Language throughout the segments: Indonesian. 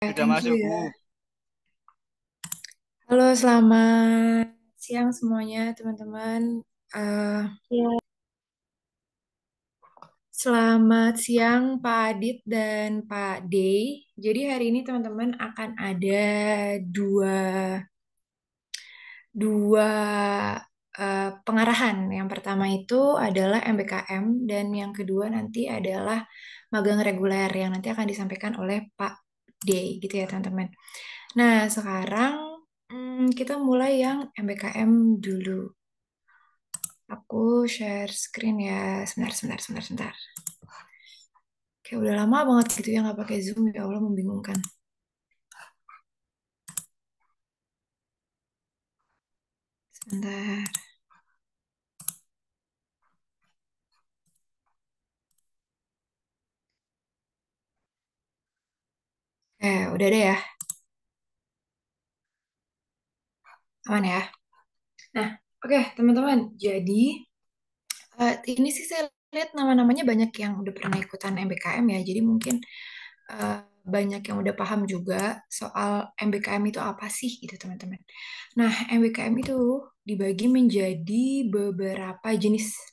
Sudah Thank you masuk, ya. Bu. Halo, selamat siang semuanya, teman-teman. Eh, Ya. Selamat siang, Pak Adit dan Pak Dey. Jadi hari ini teman-teman akan ada dua dua pengarahan. Yang pertama itu adalah MBKM dan yang kedua nanti adalah magang reguler yang nanti akan disampaikan oleh Pak Dey, gitu ya teman-teman. Nah, sekarang kita mulai yang MBKM dulu. Aku share screen ya. Sebentar, sebentar, sebentar, sebentar. Kayak udah lama banget gitu ya nggak pakai Zoom. Ya Allah, membingungkan. Sebentar. Udah deh ya. Aman ya. Nah, oke teman-teman. Jadi, ini sih saya lihat nama-namanya banyak yang udah pernah ikutan MBKM ya. Jadi mungkin eh, banyak yang udah paham juga soal MBKM itu apa sih gitu teman-teman. Nah, MBKM itu dibagi menjadi beberapa jenis.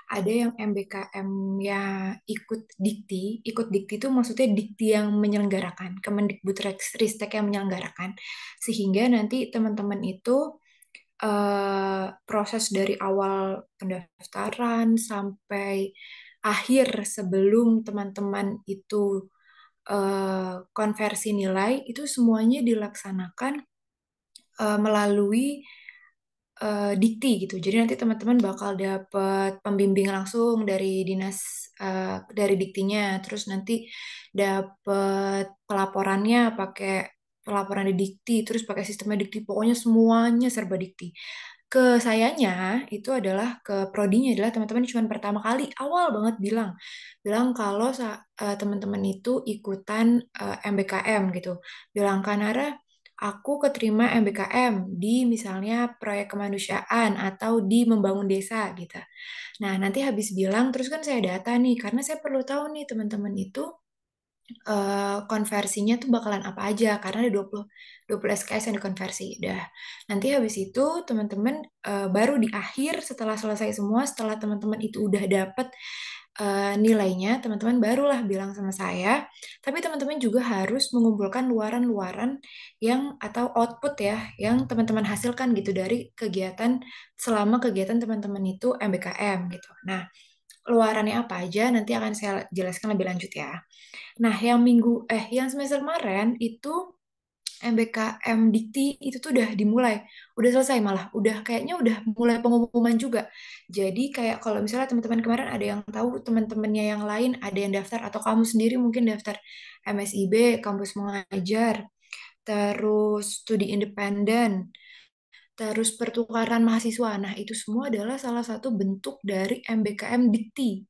Ada yang MBKM yang ikut dikti. Ikut dikti itu maksudnya dikti yang menyelenggarakan, Kemendikbudristek yang menyelenggarakan. Sehingga nanti teman-teman itu proses dari awal pendaftaran sampai akhir sebelum teman-teman itu konversi nilai itu semuanya dilaksanakan melalui dikti gitu. Jadi nanti teman-teman bakal dapat pembimbing langsung dari dinas dari diktinya. Terus nanti dapat pelaporannya pakai pelaporan di dikti, terus pakai sistemnya dikti. Pokoknya semuanya serba dikti. Ke sayanya itu adalah ke prodinya adalah teman-teman cuma pertama kali awal banget bilang bilang kalau teman-teman itu ikutan MBKM gitu. Bilang Kanara aku keterima MBKM di misalnya proyek kemanusiaan atau di membangun desa gitu. Nah, nanti habis bilang, terus kan saya data nih, karena saya perlu tahu nih teman-teman itu konversinya tuh bakalan apa aja, karena ada 20 SKS yang dikonversi. Dah, nanti habis itu teman-teman baru di akhir setelah selesai semua, setelah teman-teman itu udah dapet nilainya, teman-teman barulah bilang sama saya. Tapi teman-teman juga harus mengumpulkan luaran-luaran yang atau output ya, yang teman-teman hasilkan gitu dari kegiatan selama kegiatan teman-teman itu MBKM gitu. Nah, luarannya apa aja nanti akan saya jelaskan lebih lanjut ya. Nah, yang semester kemarin itu MBKM Dikti itu tuh udah dimulai, udah selesai malah, udah kayaknya udah mulai pengumuman juga. Jadi kayak kalau misalnya teman-teman kemarin ada yang tahu teman-temannya yang lain ada yang daftar atau kamu sendiri mungkin daftar MSIB, kampus mengajar, terus studi independen, terus pertukaran mahasiswa. Nah, itu semua adalah salah satu bentuk dari MBKM Dikti.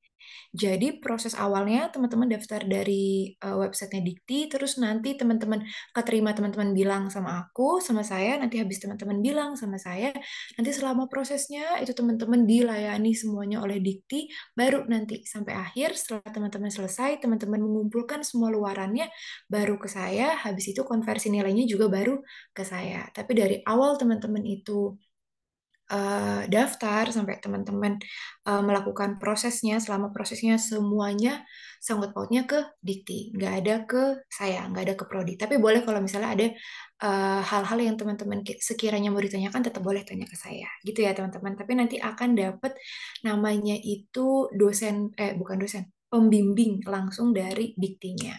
Jadi proses awalnya teman-teman daftar dari websitenya Dikti, terus nanti teman-teman keterima teman-teman bilang sama aku, sama saya, nanti habis teman-teman bilang sama saya, nanti selama prosesnya itu teman-teman dilayani semuanya oleh Dikti, baru nanti sampai akhir setelah teman-teman selesai, teman-teman mengumpulkan semua luarannya, baru ke saya, habis itu konversi nilainya juga baru ke saya. Tapi dari awal teman-teman itu daftar sampai teman-teman melakukan prosesnya selama prosesnya semuanya sangkut pautnya ke Dikti, nggak ada ke saya, nggak ada ke Prodi. Tapi boleh kalau misalnya ada hal-hal yang teman-teman sekiranya mau ditanyakan tetap boleh tanya ke saya gitu ya teman-teman. Tapi nanti akan dapat namanya itu dosen, bukan dosen, pembimbing langsung dari Diktinya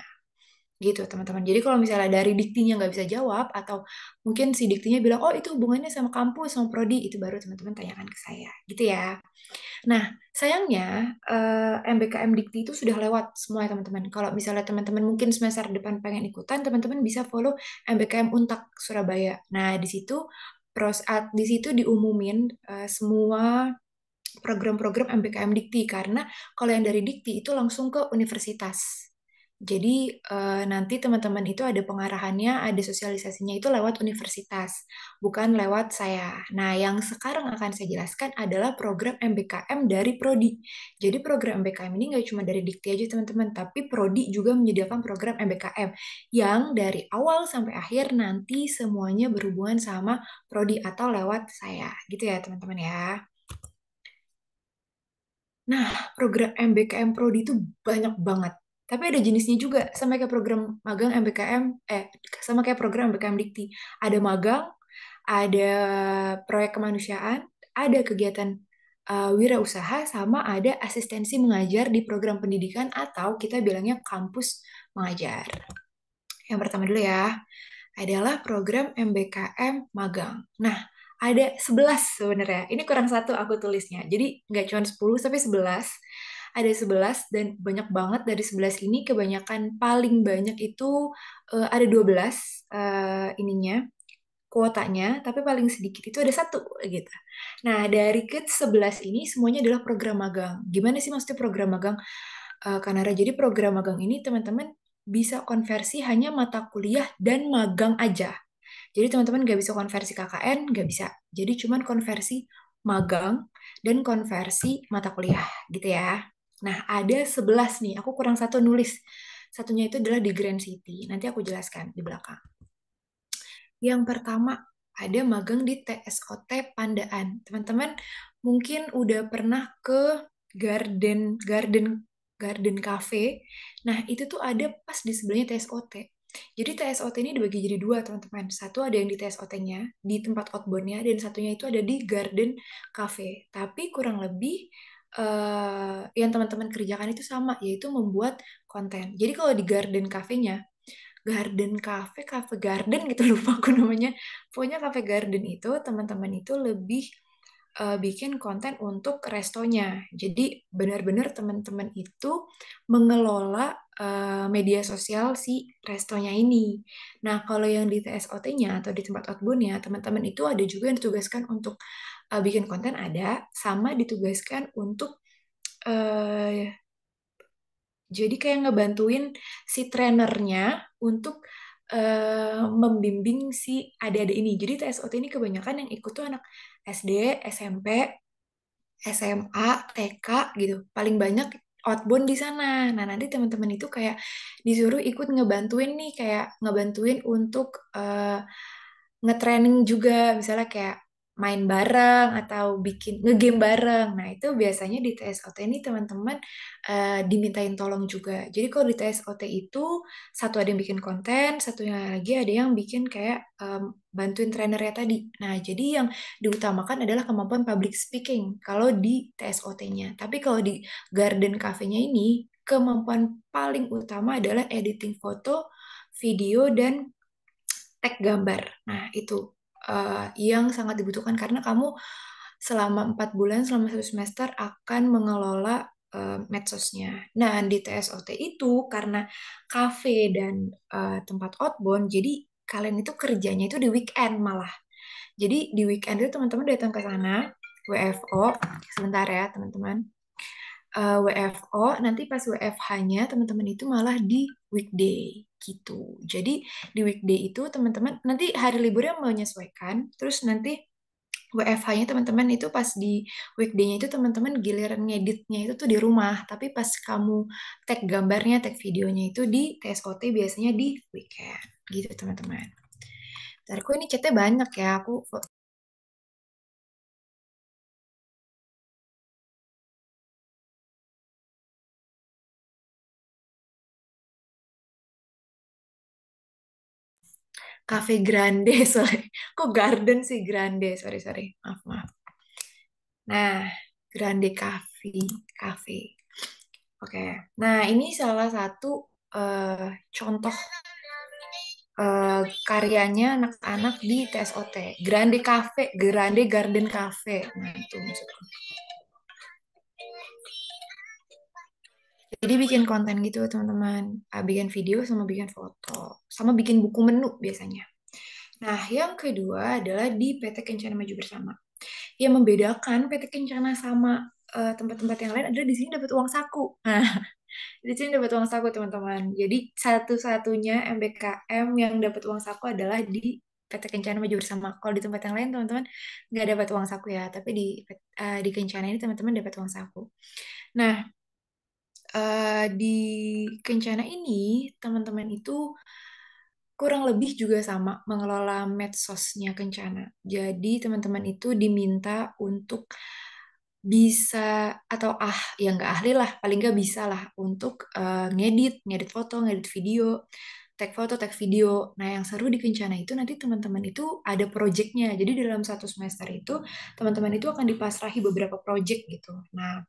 gitu teman-teman. Jadi kalau misalnya dari diktinya nggak bisa jawab atau mungkin si diktinya bilang oh itu hubungannya sama kampus sama prodi itu baru teman-teman tanyakan ke saya gitu ya. Nah sayangnya MBKM Dikti itu sudah lewat semua ya teman-teman. Kalau misalnya teman-teman mungkin semester depan pengen ikutan teman-teman bisa follow MBKM Untak Surabaya. Nah di situ diumumin semua program-program MBKM Dikti karena kalau yang dari Dikti itu langsung ke universitas Jadi nanti teman-teman itu ada pengarahannya, ada sosialisasinya itu lewat universitas, bukan lewat saya. Nah, yang sekarang akan saya jelaskan adalah program MBKM dari Prodi. Jadi program MBKM ini nggak cuma dari Dikti aja teman-teman, tapi Prodi juga menyediakan program MBKM yang dari awal sampai akhir nanti semuanya berhubungan sama Prodi atau lewat saya. Gitu ya teman-teman ya. Nah, program MBKM Prodi itu banyak banget. Tapi ada jenisnya juga, sama kayak program magang MBKM, sama kayak program MBKM Dikti. Ada magang, ada proyek kemanusiaan, ada kegiatan wirausaha, sama ada asistensi mengajar di program pendidikan atau kita bilangnya kampus mengajar. Yang pertama dulu ya adalah program MBKM magang. Nah, ada 11 sebenarnya. Ini kurang satu aku tulisnya. Jadi nggak cuma 10 tapi 11. Ada 11 dan banyak banget dari 11 ini kebanyakan paling banyak itu ada 12 ininya kuotanya, tapi paling sedikit itu ada satu gitu. Nah, dari ke 11 ini semuanya adalah program magang. Gimana sih maksudnya program magang? Kanara, jadi program magang ini teman-teman bisa konversi hanya mata kuliah dan magang aja. Jadi teman-teman nggak bisa konversi KKN, nggak bisa. Jadi cuman konversi magang dan konversi mata kuliah gitu ya. Nah, ada 11 nih. Aku kurang satu nulis. Satunya itu adalah di Grand City. Nanti aku jelaskan di belakang. Yang pertama, ada magang di TSOT Pandaan. Teman-teman mungkin udah pernah ke Garden Garden Garden Cafe. Nah, itu tuh ada pas di sebelahnya TSOT. Jadi TSOT ini dibagi jadi dua, teman-teman. Satu ada yang di TSOT-nya, di tempat outbound-nya, dan satunya itu ada di Garden Cafe. Tapi kurang lebih yang teman-teman kerjakan itu sama, yaitu membuat konten. Jadi kalau di Garden Cafe-nya, Garden Cafe, Cafe Garden gitu lupa aku namanya. Pokoknya Cafe Garden itu teman-teman itu lebih bikin konten untuk restonya. Jadi benar-benar teman-teman itu mengelola media sosial si restonya ini. Nah, kalau yang di TSOT-nya atau di tempat outbound-nya, teman-teman itu ada juga yang ditugaskan untuk bikin konten ada, sama ditugaskan untuk eh, jadi kayak ngebantuin si trainernya untuk membimbing si adik-adik ini. Jadi TSOT ini kebanyakan yang ikut tuh anak SD, SMP, SMA, TK gitu. Paling banyak outbound di sana. Nah, nanti teman-teman itu kayak disuruh ikut ngebantuin nih, kayak ngebantuin untuk nge-training juga, misalnya kayak main bareng atau bikin ngegame bareng. Nah, itu biasanya di TSOT ini teman-teman dimintain tolong juga. Jadi kalau di TSOT itu satu ada yang bikin konten, satunya lagi ada yang bikin kayak bantuin trainernya tadi. Nah, jadi yang diutamakan adalah kemampuan public speaking kalau di TSOT-nya. Tapi kalau di Garden Cafe-nya ini kemampuan paling utama adalah editing foto, video, dan tag gambar. Nah, itu yang sangat dibutuhkan karena kamu selama 4 bulan, selama 1 semester akan mengelola medsosnya. Nah, di TSOT itu karena cafe dan tempat outbound, jadi kalian itu kerjanya itu di weekend malah. Jadi di weekend itu teman-teman datang ke sana, WFO, sebentar ya teman-teman. WFO, nanti pas WFH-nya teman-teman itu malah di weekday gitu. Jadi di weekday itu teman-teman nanti hari liburnya menyesuaikan, terus nanti WFH-nya teman-teman itu pas di weekday-nya itu teman-teman giliran ngeditnya itu tuh di rumah, tapi pas kamu tag gambarnya, tag videonya itu di TSOT biasanya di weekend gitu teman-teman. Ntar aku ini chatnya banyak ya, aku Cafe Grande, sorry. Kok Garden sih Grande? Sorry, sorry. Maaf, maaf. Nah, Grande Cafe. Oke. Nah, ini salah satu contoh karyanya anak-anak di TSOT. Grande Cafe, Grande Garden Cafe. Nah, itu maksudku. Jadi bikin konten gitu, teman-teman. Bikin video sama bikin foto. Sama bikin buku menu biasanya. Nah, yang kedua adalah di PT Kencana Maju Bersama. Yang membedakan PT Kencana sama tempat-tempat yang lain adalah di sini dapat uang saku. Nah, Di sini dapat uang saku teman-teman. Jadi satu-satunya MBKM yang dapat uang saku adalah di PT Kencana Maju Bersama. Kalau di tempat yang lain teman-teman nggak dapat uang saku ya, tapi di Kencana ini teman-teman dapat uang saku. Nah, di Kencana ini teman-teman itu kurang lebih juga sama mengelola medsosnya Kencana. Jadi teman-teman itu diminta untuk bisa atau ya nggak ahli lah, paling nggak bisa lah untuk ngedit foto, ngedit video, tag foto, tag video. Nah, yang seru di Kencana itu nanti teman-teman itu ada projectnya. Jadi dalam satu semester itu teman-teman itu akan dipasrahi beberapa project gitu. Nah,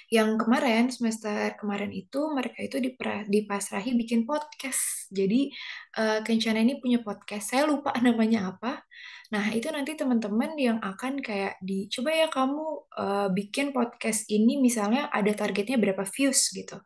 yang kemarin, semester kemarin itu mereka itu dipasrahi bikin podcast. Jadi Kencana ini punya podcast. Saya lupa namanya apa. Nah, itu nanti teman-teman yang akan kayak coba ya kamu bikin podcast ini misalnya ada targetnya berapa views gitu.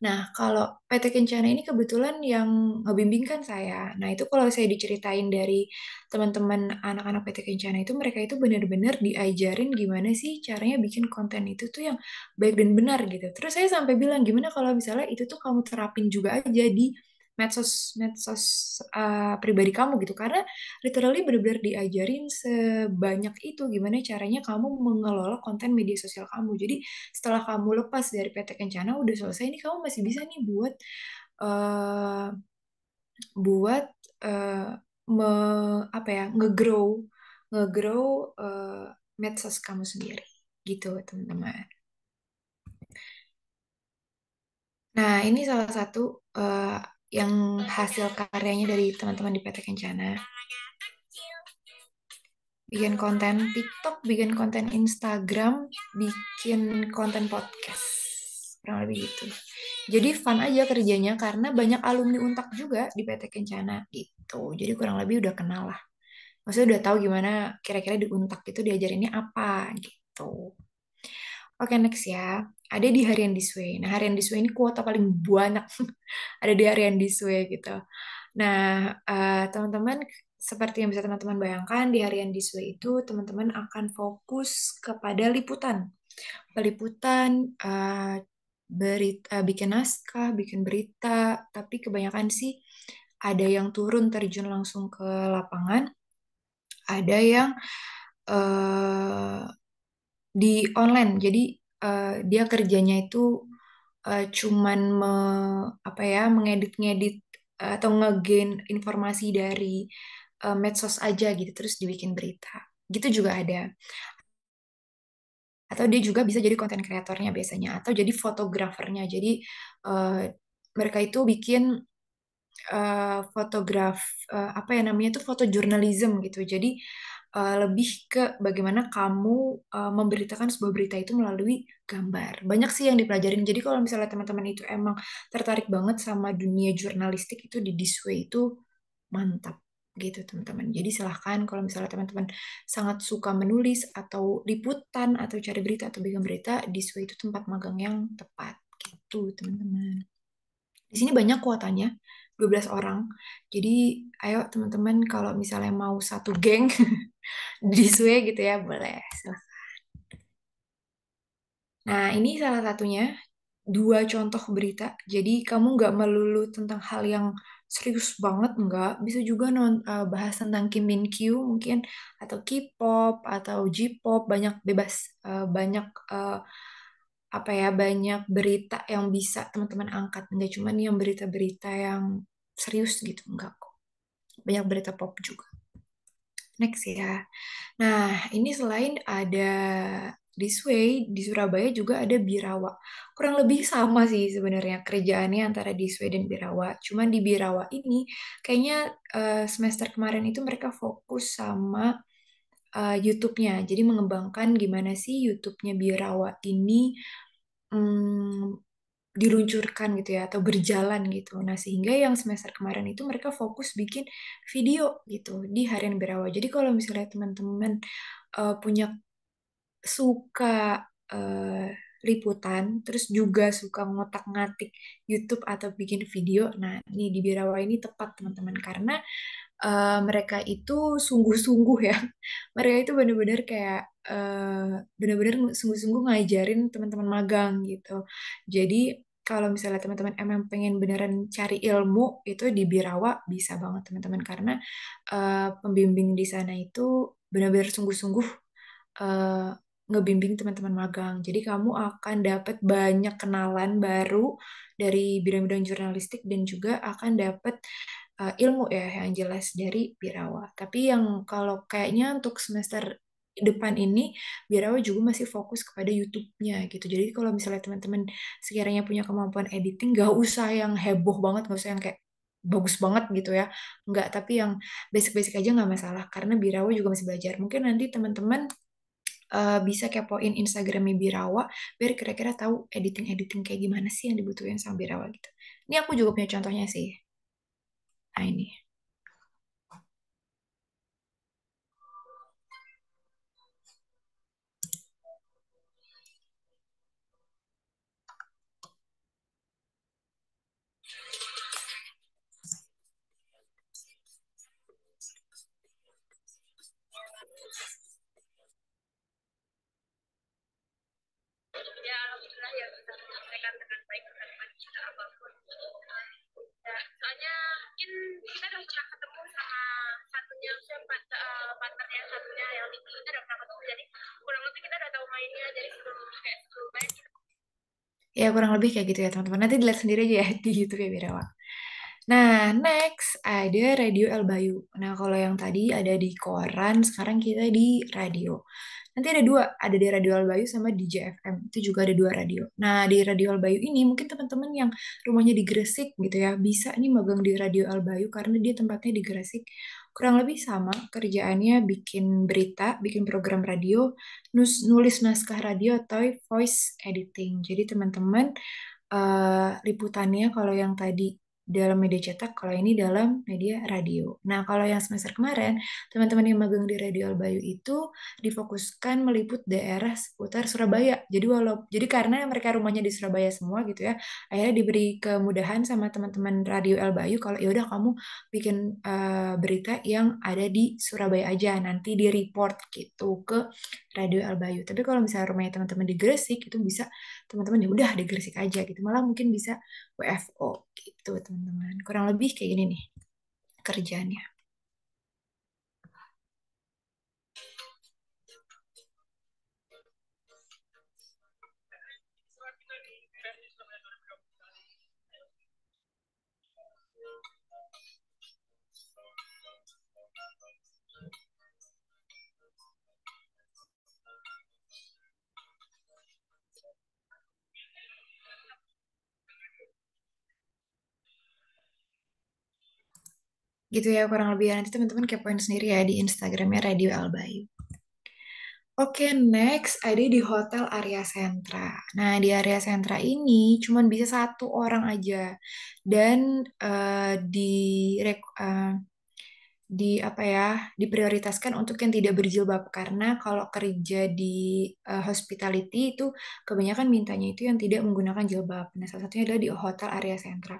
Nah, kalau PT Kencana ini kebetulan yang ngebimbing kan saya. Nah, itu kalau saya diceritain dari teman-teman anak-anak PT Kencana itu, mereka itu benar-benar diajarin gimana sih caranya bikin konten itu tuh yang baik dan benar gitu. Terus saya sampai bilang, gimana kalau misalnya itu tuh kamu terapin juga aja di medsos medsos pribadi kamu gitu. Karena literally benar-benar diajarin sebanyak itu gimana caranya kamu mengelola konten media sosial kamu. Jadi setelah kamu lepas dari PT Kencana udah selesai nih kamu masih bisa nih buat eh buat eh me, apa ya ngegrow ngegrow eh, medsos kamu sendiri gitu teman-teman. Nah, ini salah satu yang hasil karyanya dari teman-teman di PT Kencana. Bikin konten TikTok, bikin konten Instagram, bikin konten podcast. Kurang lebih gitu. Jadi fun aja kerjanya karena banyak alumni Untak juga di PT Kencana gitu. Jadi kurang lebih udah kenal lah. Maksudnya udah tahu gimana kira-kira di Untak itu diajarinnya apa gitu. Oke, next ya. Ada di Harian Disway. Nah, Harian Disway ini kuota paling banyak ada di Harian Disway gitu. Nah, teman-teman, seperti yang bisa teman-teman bayangkan, di Harian Disway itu teman-teman akan fokus kepada liputan. Peliputan, bikin naskah, bikin berita, tapi kebanyakan sih ada yang turun terjun langsung ke lapangan, ada yang eh, di online. Jadi dia kerjanya itu cuman apa ya mengedit-ngedit atau ngegain informasi dari medsos aja gitu terus dibikin berita. Gitu juga ada. Atau dia juga bisa jadi konten kreatornya biasanya atau jadi fotografernya. Jadi eh, mereka itu bikin fotograf apa ya namanya itu fotojurnalism gitu. Jadi lebih ke bagaimana kamu memberitakan sebuah berita itu melalui gambar. Banyak sih yang dipelajarin. Jadi kalau misalnya teman-teman itu emang tertarik banget sama dunia jurnalistik itu di Disway itu mantap gitu teman-teman. Jadi silahkan kalau misalnya teman-teman sangat suka menulis atau liputan atau cari berita atau bikin berita, Disway itu tempat magang yang tepat gitu teman-teman. Di sini banyak kuotanya, 12 orang. Jadi ayo teman-teman kalau misalnya mau satu geng di Sue gitu ya, boleh. Silahkan. Nah, ini salah satunya dua contoh berita. Jadi kamu nggak melulu tentang hal yang serius banget, nggak. Bisa juga bahas tentang Kim Min Kyu mungkin, atau K-pop, atau J-pop, banyak bebas, banyak apa ya, banyak berita yang bisa teman-teman angkat. Nggak cuma yang berita-berita yang serius gitu, nggak kok. Banyak berita pop juga. Next ya. Nah, ini selain ada Disway, di Surabaya juga ada Birawa. Kurang lebih sama sih sebenarnya kerjaannya antara Disway dan Birawa. Cuman di Birawa ini kayaknya semester kemarin itu mereka fokus sama YouTube-nya. Jadi mengembangkan gimana sih YouTube-nya Birawa ini diluncurkan gitu ya atau berjalan gitu. Nah, sehingga yang semester kemarin itu mereka fokus bikin video gitu di Harian Birawa. Jadi kalau misalnya teman-teman punya suka eh, liputan, terus juga suka ngotak-ngatik YouTube atau bikin video, nah ini di Birawa ini tepat teman-teman karena mereka itu sungguh-sungguh ya. Mereka itu benar-benar kayak benar-benar sungguh-sungguh ngajarin teman-teman magang gitu. Jadi kalau misalnya teman-teman emang pengen beneran cari ilmu itu di Birawa bisa banget teman-teman karena pembimbing di sana itu benar-benar sungguh-sungguh eh, ngebimbing teman-teman magang. Jadi kamu akan dapat banyak kenalan baru dari bidang-bidang jurnalistik dan juga akan dapat ilmu ya yang jelas dari Birawa. Tapi yang kalau kayaknya untuk semester depan ini Birawa juga masih fokus kepada YouTube-nya gitu. Jadi kalau misalnya teman-teman sekiranya punya kemampuan editing, gak usah yang heboh banget, gak usah yang kayak bagus banget gitu ya. Enggak, tapi yang basic-basic aja nggak masalah karena Birawa juga masih belajar. Mungkin nanti teman-teman bisa kepoin Instagramnya Birawa biar kira-kira tahu editing-editing kayak gimana sih yang dibutuhin sama Birawa gitu. Ini aku juga punya contohnya sih. Nah ini. Ya alhamdulillah ya bisa menyelesaikan dengan baik dengan kita apapun ya, soalnya mungkin kita udah pernah ketemu sama satunya siapa partnernya satunya yang itu kita udah pernah ketemu jadi kurang lebih kita udah tahu mainnya jadi sebelum main kita. Ya kurang lebih kayak gitu ya teman-teman. Nanti dilihat sendiri aja ya di YouTube ya Birawa. Nah, next ada Radio El Bayu. Nah, kalau yang tadi ada di koran, sekarang kita di radio. Nanti ada dua, ada di Radio Al Bayu sama di JFM. Itu juga ada dua radio. Nah, di Radio Al Bayu ini mungkin teman-teman yang rumahnya di Gresik gitu ya, bisa nih magang di Radio Al Bayu karena dia tempatnya di Gresik. Kurang lebih sama kerjaannya bikin berita, bikin program radio, nulis naskah radio atau voice editing. Jadi teman-teman liputannya kalau yang tadi dalam media cetak, kalau ini dalam media radio. Nah, kalau yang semester kemarin, teman-teman yang magang di Radio Albayu itu difokuskan meliput daerah seputar Surabaya. Jadi karena mereka rumahnya di Surabaya semua gitu ya, akhirnya diberi kemudahan sama teman-teman Radio Albayu kalau ya udah kamu bikin berita yang ada di Surabaya aja, nanti di report gitu ke Radio Albayu. Tapi kalau misalnya rumahnya teman-teman di Gresik itu bisa teman-teman ya udah di Gresik aja gitu. Malah mungkin bisa WFO gitu teman-teman. Kurang lebih kayak gini nih kerjaannya. Gitu ya kurang lebih nanti teman-teman kepoin sendiri ya di Instagramnya Radio Albayu. Oke, next ada di Hotel Arya Sentra. Nah, di Arya Sentra ini cuman bisa satu orang aja dan di apa ya diprioritaskan untuk yang tidak berjilbab karena kalau kerja di hospitality itu kebanyakan mintanya itu yang tidak menggunakan jilbab. Nah, salah satunya adalah di Hotel Arya Sentra.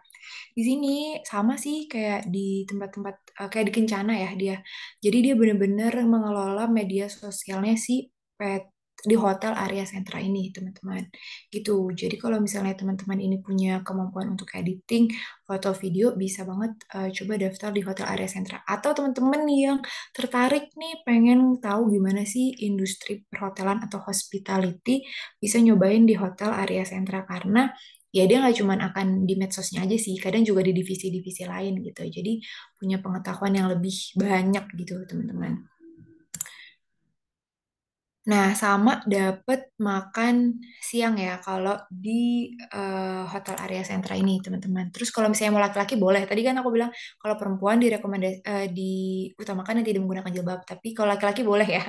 Di sini sama sih kayak di tempat-tempat kayak di Kencana ya dia. Jadi dia benar-benar mengelola media sosialnya si pet di Hotel Arya Sentra ini, teman-teman. Gitu. Jadi kalau misalnya teman-teman ini punya kemampuan untuk editing, foto video, bisa banget coba daftar di Hotel Arya Sentra. Atau teman-teman yang tertarik nih pengen tahu gimana sih industri perhotelan atau hospitality, bisa nyobain di Hotel Arya Sentra karena ya dia nggak cuma akan di medsosnya aja sih, kadang juga di divisi-divisi lain gitu. Jadi punya pengetahuan yang lebih banyak gitu, teman-teman. Nah, sama dapat makan siang ya kalau di Hotel Area Sentra ini, teman-teman. Terus kalau misalnya mau laki-laki boleh. Tadi kan aku bilang kalau perempuan diutamakan yang tidak menggunakan jilbab, tapi kalau laki-laki boleh ya.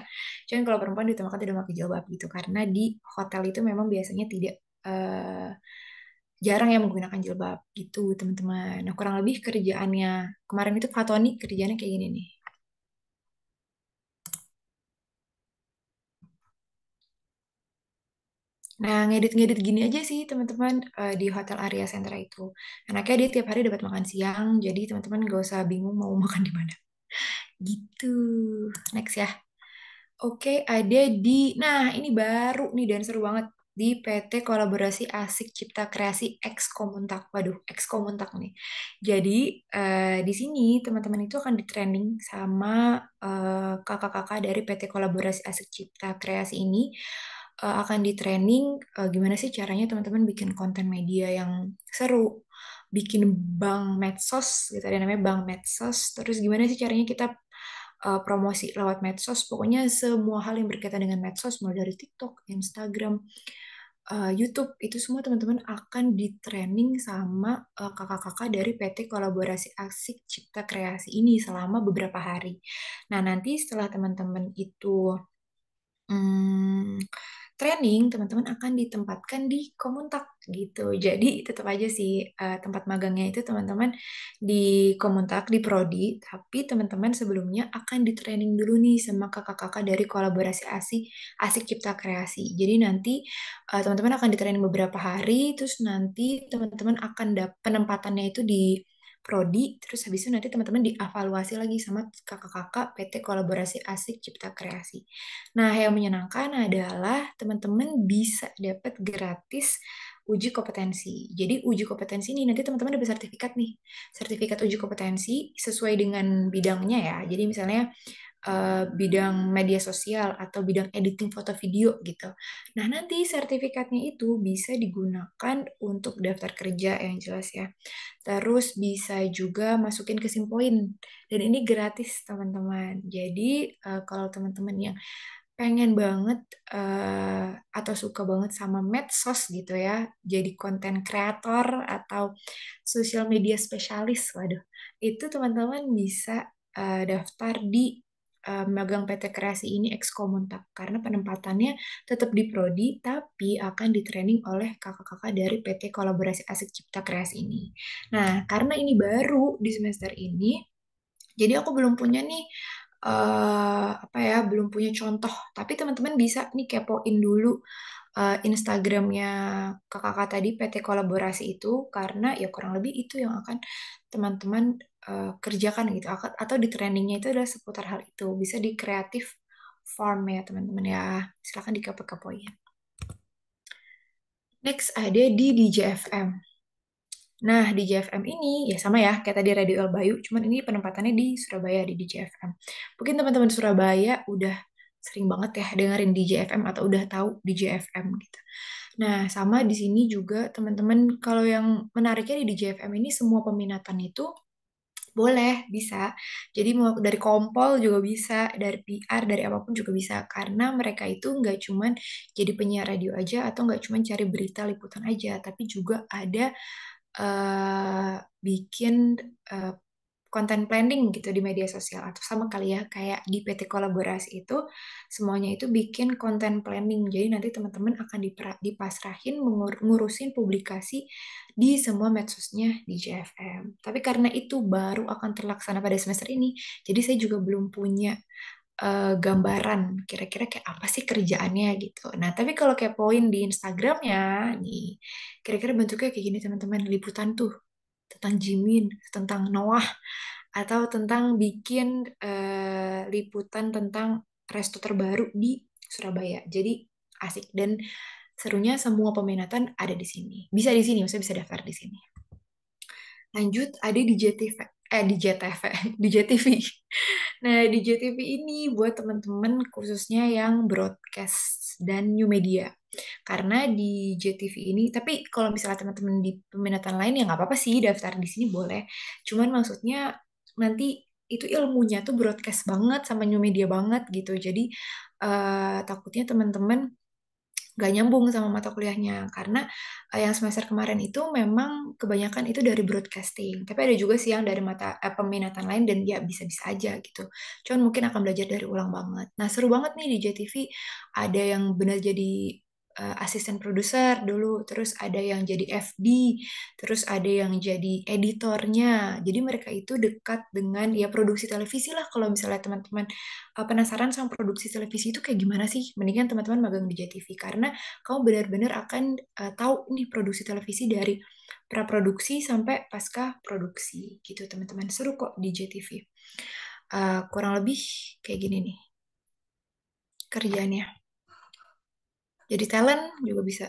Cuman kalau perempuan diutamakan tidak memakai jilbab gitu karena di hotel itu memang biasanya tidak jarang yang menggunakan jilbab gitu, teman-teman. Nah, kurang lebih kerjaannya kemarin itu Fatoni kerjaannya kayak gini nih. Nah, ngedit-ngedit gini aja sih teman-teman di Hotel Arya Sentra itu. Enaknya dia tiap hari dapat makan siang, jadi teman-teman gak usah bingung mau makan di mana. Gitu. Next ya. Oke, ada di, nah ini baru nih dan seru banget. di PT Kolaborasi Asik Cipta Kreasi X Komuntak. Waduh, X Komuntak nih. Jadi di sini teman-teman itu akan di training sama kakak-kakak dari PT Kolaborasi Asik Cipta Kreasi ini akan di training gimana sih caranya teman-teman bikin konten media yang seru, bikin bank medsos gitu, ada namanya bank medsos. Terus gimana sih caranya kita promosi lewat medsos, pokoknya semua hal yang berkaitan dengan medsos, mulai dari TikTok, Instagram, YouTube, itu semua teman-teman akan di training sama kakak-kakak dari PT Kolaborasi Asik Cipta Kreasi ini selama beberapa hari. Nah, nanti setelah teman-teman itu hmm, training, teman-teman akan ditempatkan di Komuntak gitu. Jadi tetap aja sih tempat magangnya itu teman-teman di Komuntak, di Prodi, tapi teman-teman sebelumnya akan di training dulu nih sama kakak-kakak dari kolaborasi Asik, Asik Cipta Kreasi. Jadi nanti teman-teman akan di training beberapa hari, terus nanti teman-teman akan penempatannya itu di Prodi, terus habis itu nanti teman-teman dievaluasi lagi sama kakak-kakak PT Kolaborasi Asik Cipta Kreasi. Nah, yang menyenangkan adalah teman-teman bisa dapat gratis uji kompetensi. Jadi uji kompetensi ini nanti teman-teman dapat sertifikat nih. Sertifikat uji kompetensi sesuai dengan bidangnya ya. Jadi misalnya bidang media sosial atau bidang editing foto video gitu. Nah, nanti sertifikatnya itu bisa digunakan untuk daftar kerja yang jelas ya. Terus bisa juga masukin ke Simpoin. Dan ini gratis, teman-teman. Jadi, kalau teman-teman yang pengen banget atau suka banget sama medsos gitu ya, jadi konten kreator atau sosial media spesialis, waduh, itu teman-teman bisa daftar di magang PT Kreasi ini ex Komuntak karena penempatannya tetap di Prodi tapi akan di training oleh kakak-kakak dari PT Kolaborasi Asik Cipta Kreasi ini. Nah, karena ini baru di semester ini, jadi aku belum punya nih apa ya, belum punya contoh. Tapi teman-teman bisa nih kepoin dulu Instagramnya kakak-kakak tadi PT Kolaborasi itu karena ya kurang lebih itu yang akan teman-teman kerjakan gitu. Atau di trainingnya itu adalah seputar hal itu. Bisa di kreatif form ya teman-teman ya. Silahkan dikepo-kepoin. Next ada di DJFM. Nah, di JFM ini ya sama ya kayak tadi Radio El Bayu, cuman ini penempatannya di Surabaya di DJFM. Mungkin teman-teman Surabaya udah sering banget ya dengerin DJFM atau udah tahu DJFM gitu. Nah, sama di sini juga teman-teman kalau yang menariknya di DJFM ini semua peminatan itu boleh, bisa. Jadi mau dari kompol juga bisa, dari PR, dari apapun juga bisa. Karena mereka itu nggak cuman jadi penyiar radio aja atau nggak cuman cari berita liputan aja, tapi juga ada bikin eh, konten planning gitu di media sosial atau sama kali ya kayak di PT Kolaborasi itu semuanya itu bikin konten planning. Jadi nanti teman-teman akan dipasrahin ngurusin publikasi di semua medsosnya di JFM. Tapi karena itu baru akan terlaksana pada semester ini, jadi saya juga belum punya gambaran kira-kira kayak apa sih kerjaannya gitu. Nah, tapi kalau kayak poin di Instagramnya nih, kira-kira bentuknya kayak gini teman-teman, liputan tuh tentang Jimin, tentang Noah, atau tentang bikin liputan tentang resto terbaru di Surabaya. Jadi asik dan serunya semua peminatan ada di sini. Bisa di sini, maksudnya bisa daftar di sini. Lanjut ada di JTV, di JTV, di JTV. Nah, di JTV ini buat teman-teman khususnya yang broadcast dan new media. Karena di JTV ini, tapi kalau misalnya teman-teman di peminatan lain ya nggak apa-apa sih daftar di sini boleh. Cuman maksudnya nanti itu ilmunya tuh broadcast banget sama new media banget gitu. Jadi takutnya teman-teman gak nyambung sama mata kuliahnya karena yang semester kemarin itu memang kebanyakan itu dari broadcasting tapi ada juga sih yang dari mata peminatan lain dan ya bisa-bisa aja gitu cuman mungkin akan belajar dari ulang banget. Nah, seru banget nih di JTV ada yang benar jadi asisten produser dulu, terus ada yang jadi FD, terus ada yang jadi editornya. Jadi mereka itu dekat dengan ya produksi televisi lah. Kalau misalnya teman-teman penasaran sama produksi televisi itu kayak gimana sih, mendingan teman-teman magang di JTV karena kamu benar-benar akan tahu nih produksi televisi dari praproduksi sampai pasca produksi gitu teman-teman. Seru kok di JTV. Kurang lebih kayak gini nih kerjaannya. Jadi talent juga bisa.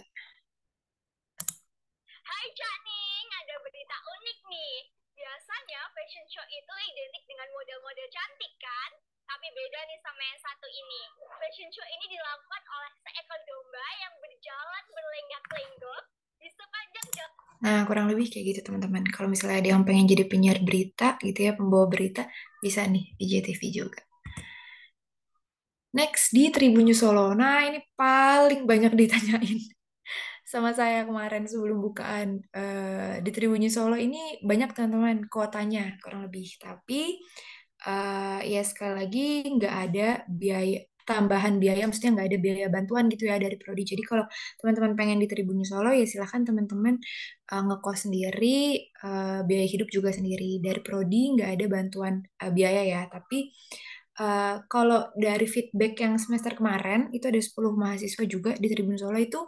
Hai Caning, ada berita unik nih. Biasanya fashion show itu identik dengan model-model cantik kan? Tapi beda nih sama yang satu ini. Fashion show ini dilakukan oleh seekor domba yang berjalan berlenggak-lenggok di sepanjang jalan. Nah, kurang lebih kayak gitu teman-teman. Kalau misalnya ada yang pengen jadi penyiar berita gitu ya, pembawa berita, bisa nih di JTV juga. Next di Tribun News Solo. Nah, ini paling banyak ditanyain sama saya kemarin sebelum bukaan. Di Tribun News Solo ini banyak teman-teman kuotanya kurang lebih. Tapi ya sekali lagi nggak ada biaya tambahan biaya, maksudnya nggak ada biaya bantuan gitu ya dari Prodi. Jadi kalau teman-teman pengen di Tribun News Solo ya silahkan teman-teman ngekos sendiri, biaya hidup juga sendiri. Dari Prodi nggak ada bantuan biaya ya, tapi kalau dari feedback yang semester kemarin, itu ada 10 mahasiswa juga di Tribun Solo itu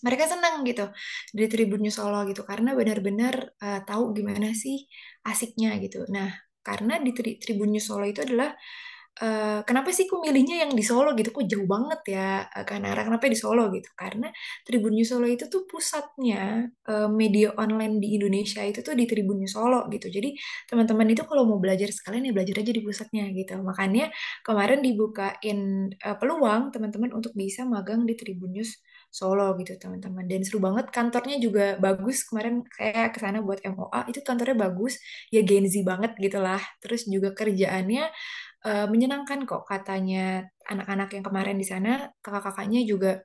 mereka senang gitu di Tribun News Solo gitu karena benar-benar tahu gimana sih asiknya gitu. Nah, karena di Tribun News Solo itu adalah kenapa sih aku milihnya yang di Solo gitu? Kok jauh banget ya Kanara? Kenapa di Solo gitu? Karena Tribun News Solo itu tuh pusatnya media online di Indonesia itu tuh di Tribun News Solo gitu. Jadi teman-teman itu kalau mau belajar sekalian ya belajar aja di pusatnya gitu. Makanya kemarin dibukain peluang teman-teman untuk bisa magang di Tribun News Solo gitu teman-teman. Dan seru banget kantornya juga bagus. Kemarin kayak ke sana buat MOA itu kantornya bagus. Ya Gen Z banget gitu lah. Terus juga kerjaannya menyenangkan kok katanya anak-anak yang kemarin di sana, kakak-kakaknya juga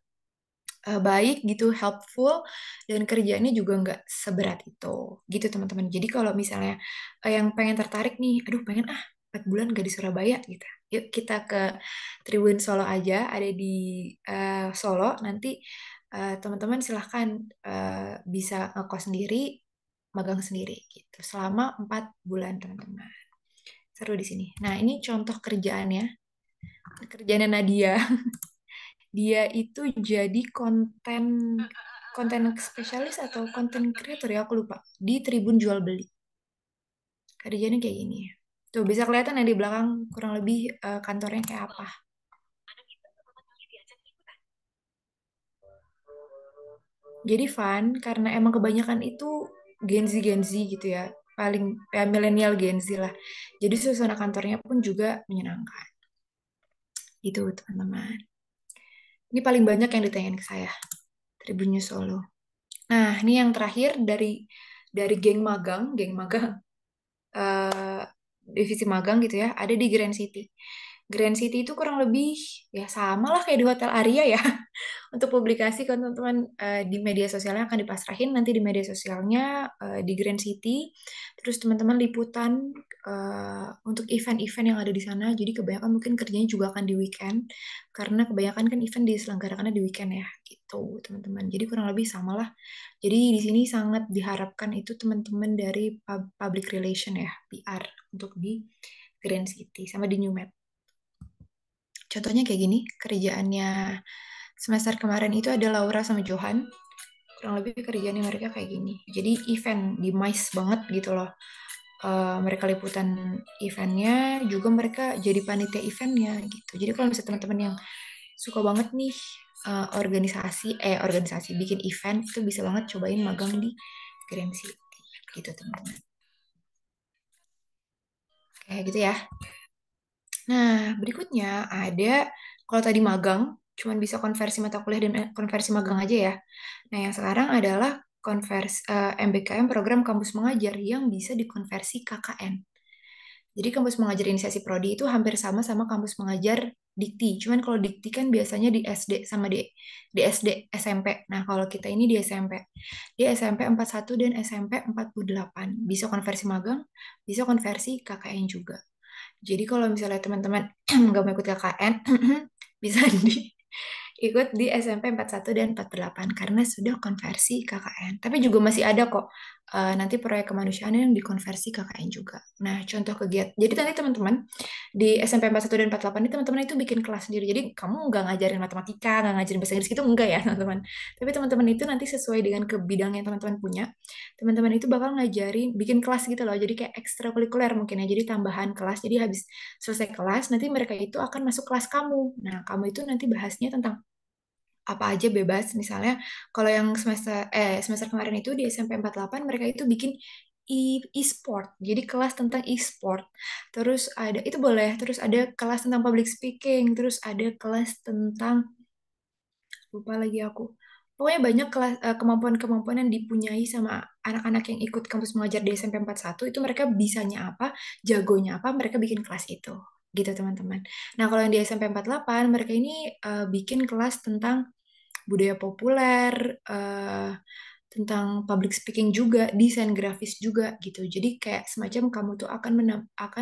baik gitu, helpful, dan kerjaannya juga nggak seberat itu. Gitu teman-teman. Jadi kalau misalnya yang pengen tertarik nih, aduh pengen 4 bulan gak di Surabaya gitu. Yuk kita ke Tribun Solo aja, ada di Solo. Nanti teman-teman silahkan bisa ngekos sendiri, magang sendiri gitu. Selama 4 bulan teman-teman. Seru di sini. Nah, ini contoh kerjaannya. Kerjaannya Nadia. Dia itu jadi konten konten spesialis atau konten kreator ya, aku lupa. Di Tribun Jual Beli. Kerjanya kayak gini. Tuh, bisa kelihatan ya di belakang kurang lebih kantornya kayak apa. Jadi fun karena emang kebanyakan itu Gen Z gitu ya. Paling ya milenial Gen Z lah. Jadi suasana kantornya pun juga menyenangkan. Itu teman-teman. Ini paling banyak yang ditanyain ke saya. Tribun News Solo. Nah, ini yang terakhir dari geng magang eh, divisi magang gitu ya, ada di Grand City. Grand City itu kurang lebih ya sama lah kayak di Hotel Aria ya. Untuk publikasi kan teman-teman di media sosialnya akan dipasrahin nanti di media sosialnya di Grand City. Terus teman-teman liputan untuk event-event yang ada di sana. Jadi kebanyakan mungkin kerjanya juga akan di weekend karena kebanyakan kan event diselenggarakannya di weekend ya gitu teman-teman. Jadi kurang lebih sama lah. Jadi di sini sangat diharapkan itu teman-teman dari public relation ya, PR untuk di Grand City sama di New Med. Contohnya kayak gini, kerjaannya semester kemarin itu ada Laura sama Johan. Kurang lebih kerjaannya mereka kayak gini. Jadi event di MICE banget gitu loh. Mereka liputan eventnya, juga mereka jadi panitia eventnya gitu. Jadi kalau misalnya teman-teman yang suka banget nih organisasi bikin event itu bisa banget cobain magang di Grand City gitu teman-teman. Kayak gitu ya. Nah, berikutnya ada kalau tadi magang cuman bisa konversi mata kuliah dan konversi magang aja ya. Nah, yang sekarang adalah konversi MBKM program kampus mengajar yang bisa dikonversi KKN. Jadi kampus mengajar inisiasi prodi itu hampir sama sama kampus mengajar dikti. Cuman kalau dikti kan biasanya di SD sama di SD SMP. Nah, kalau kita ini di SMP. Di SMP 41 dan SMP 48. Bisa konversi magang, bisa konversi KKN juga. Jadi kalau misalnya teman-teman nggak mau ikut KKN, bisa ikut di SMP 41 dan 48 karena sudah konversi KKN. Tapi juga masih ada kok nanti proyek kemanusiaan yang dikonversi KKN juga. Nah, contoh kegiatan. Jadi nanti teman-teman di SMP 41 dan 48 ini teman-teman itu bikin kelas sendiri. Jadi kamu nggak ngajarin matematika, nggak ngajarin bahasa Inggris gitu enggak ya, teman-teman. Tapi teman-teman itu nanti sesuai dengan ke bidang yang teman-teman punya. Teman-teman itu bakal ngajarin bikin kelas gitu loh. Jadi kayak ekstrakurikuler mungkin ya. Jadi tambahan kelas. Jadi habis selesai kelas nanti mereka itu akan masuk kelas kamu. Nah, kamu itu nanti bahasnya tentang apa aja bebas. Misalnya kalau yang semester kemarin itu di SMP 48 mereka itu bikin e-sport. Jadi kelas tentang e-sport. Terus ada itu boleh, terus ada kelas tentang public speaking, terus ada kelas tentang lupa lagi aku. Pokoknya banyak kelas kemampuan-kemampuan yang dipunyai sama anak-anak yang ikut kampus mengajar di SMP 41 itu mereka bisanya apa, jagonya apa, mereka bikin kelas itu. Gitu teman-teman. Nah, kalau yang di SMP 48 mereka ini bikin kelas tentang budaya populer, tentang public speaking juga, desain grafis juga gitu. Jadi kayak semacam kamu tuh akan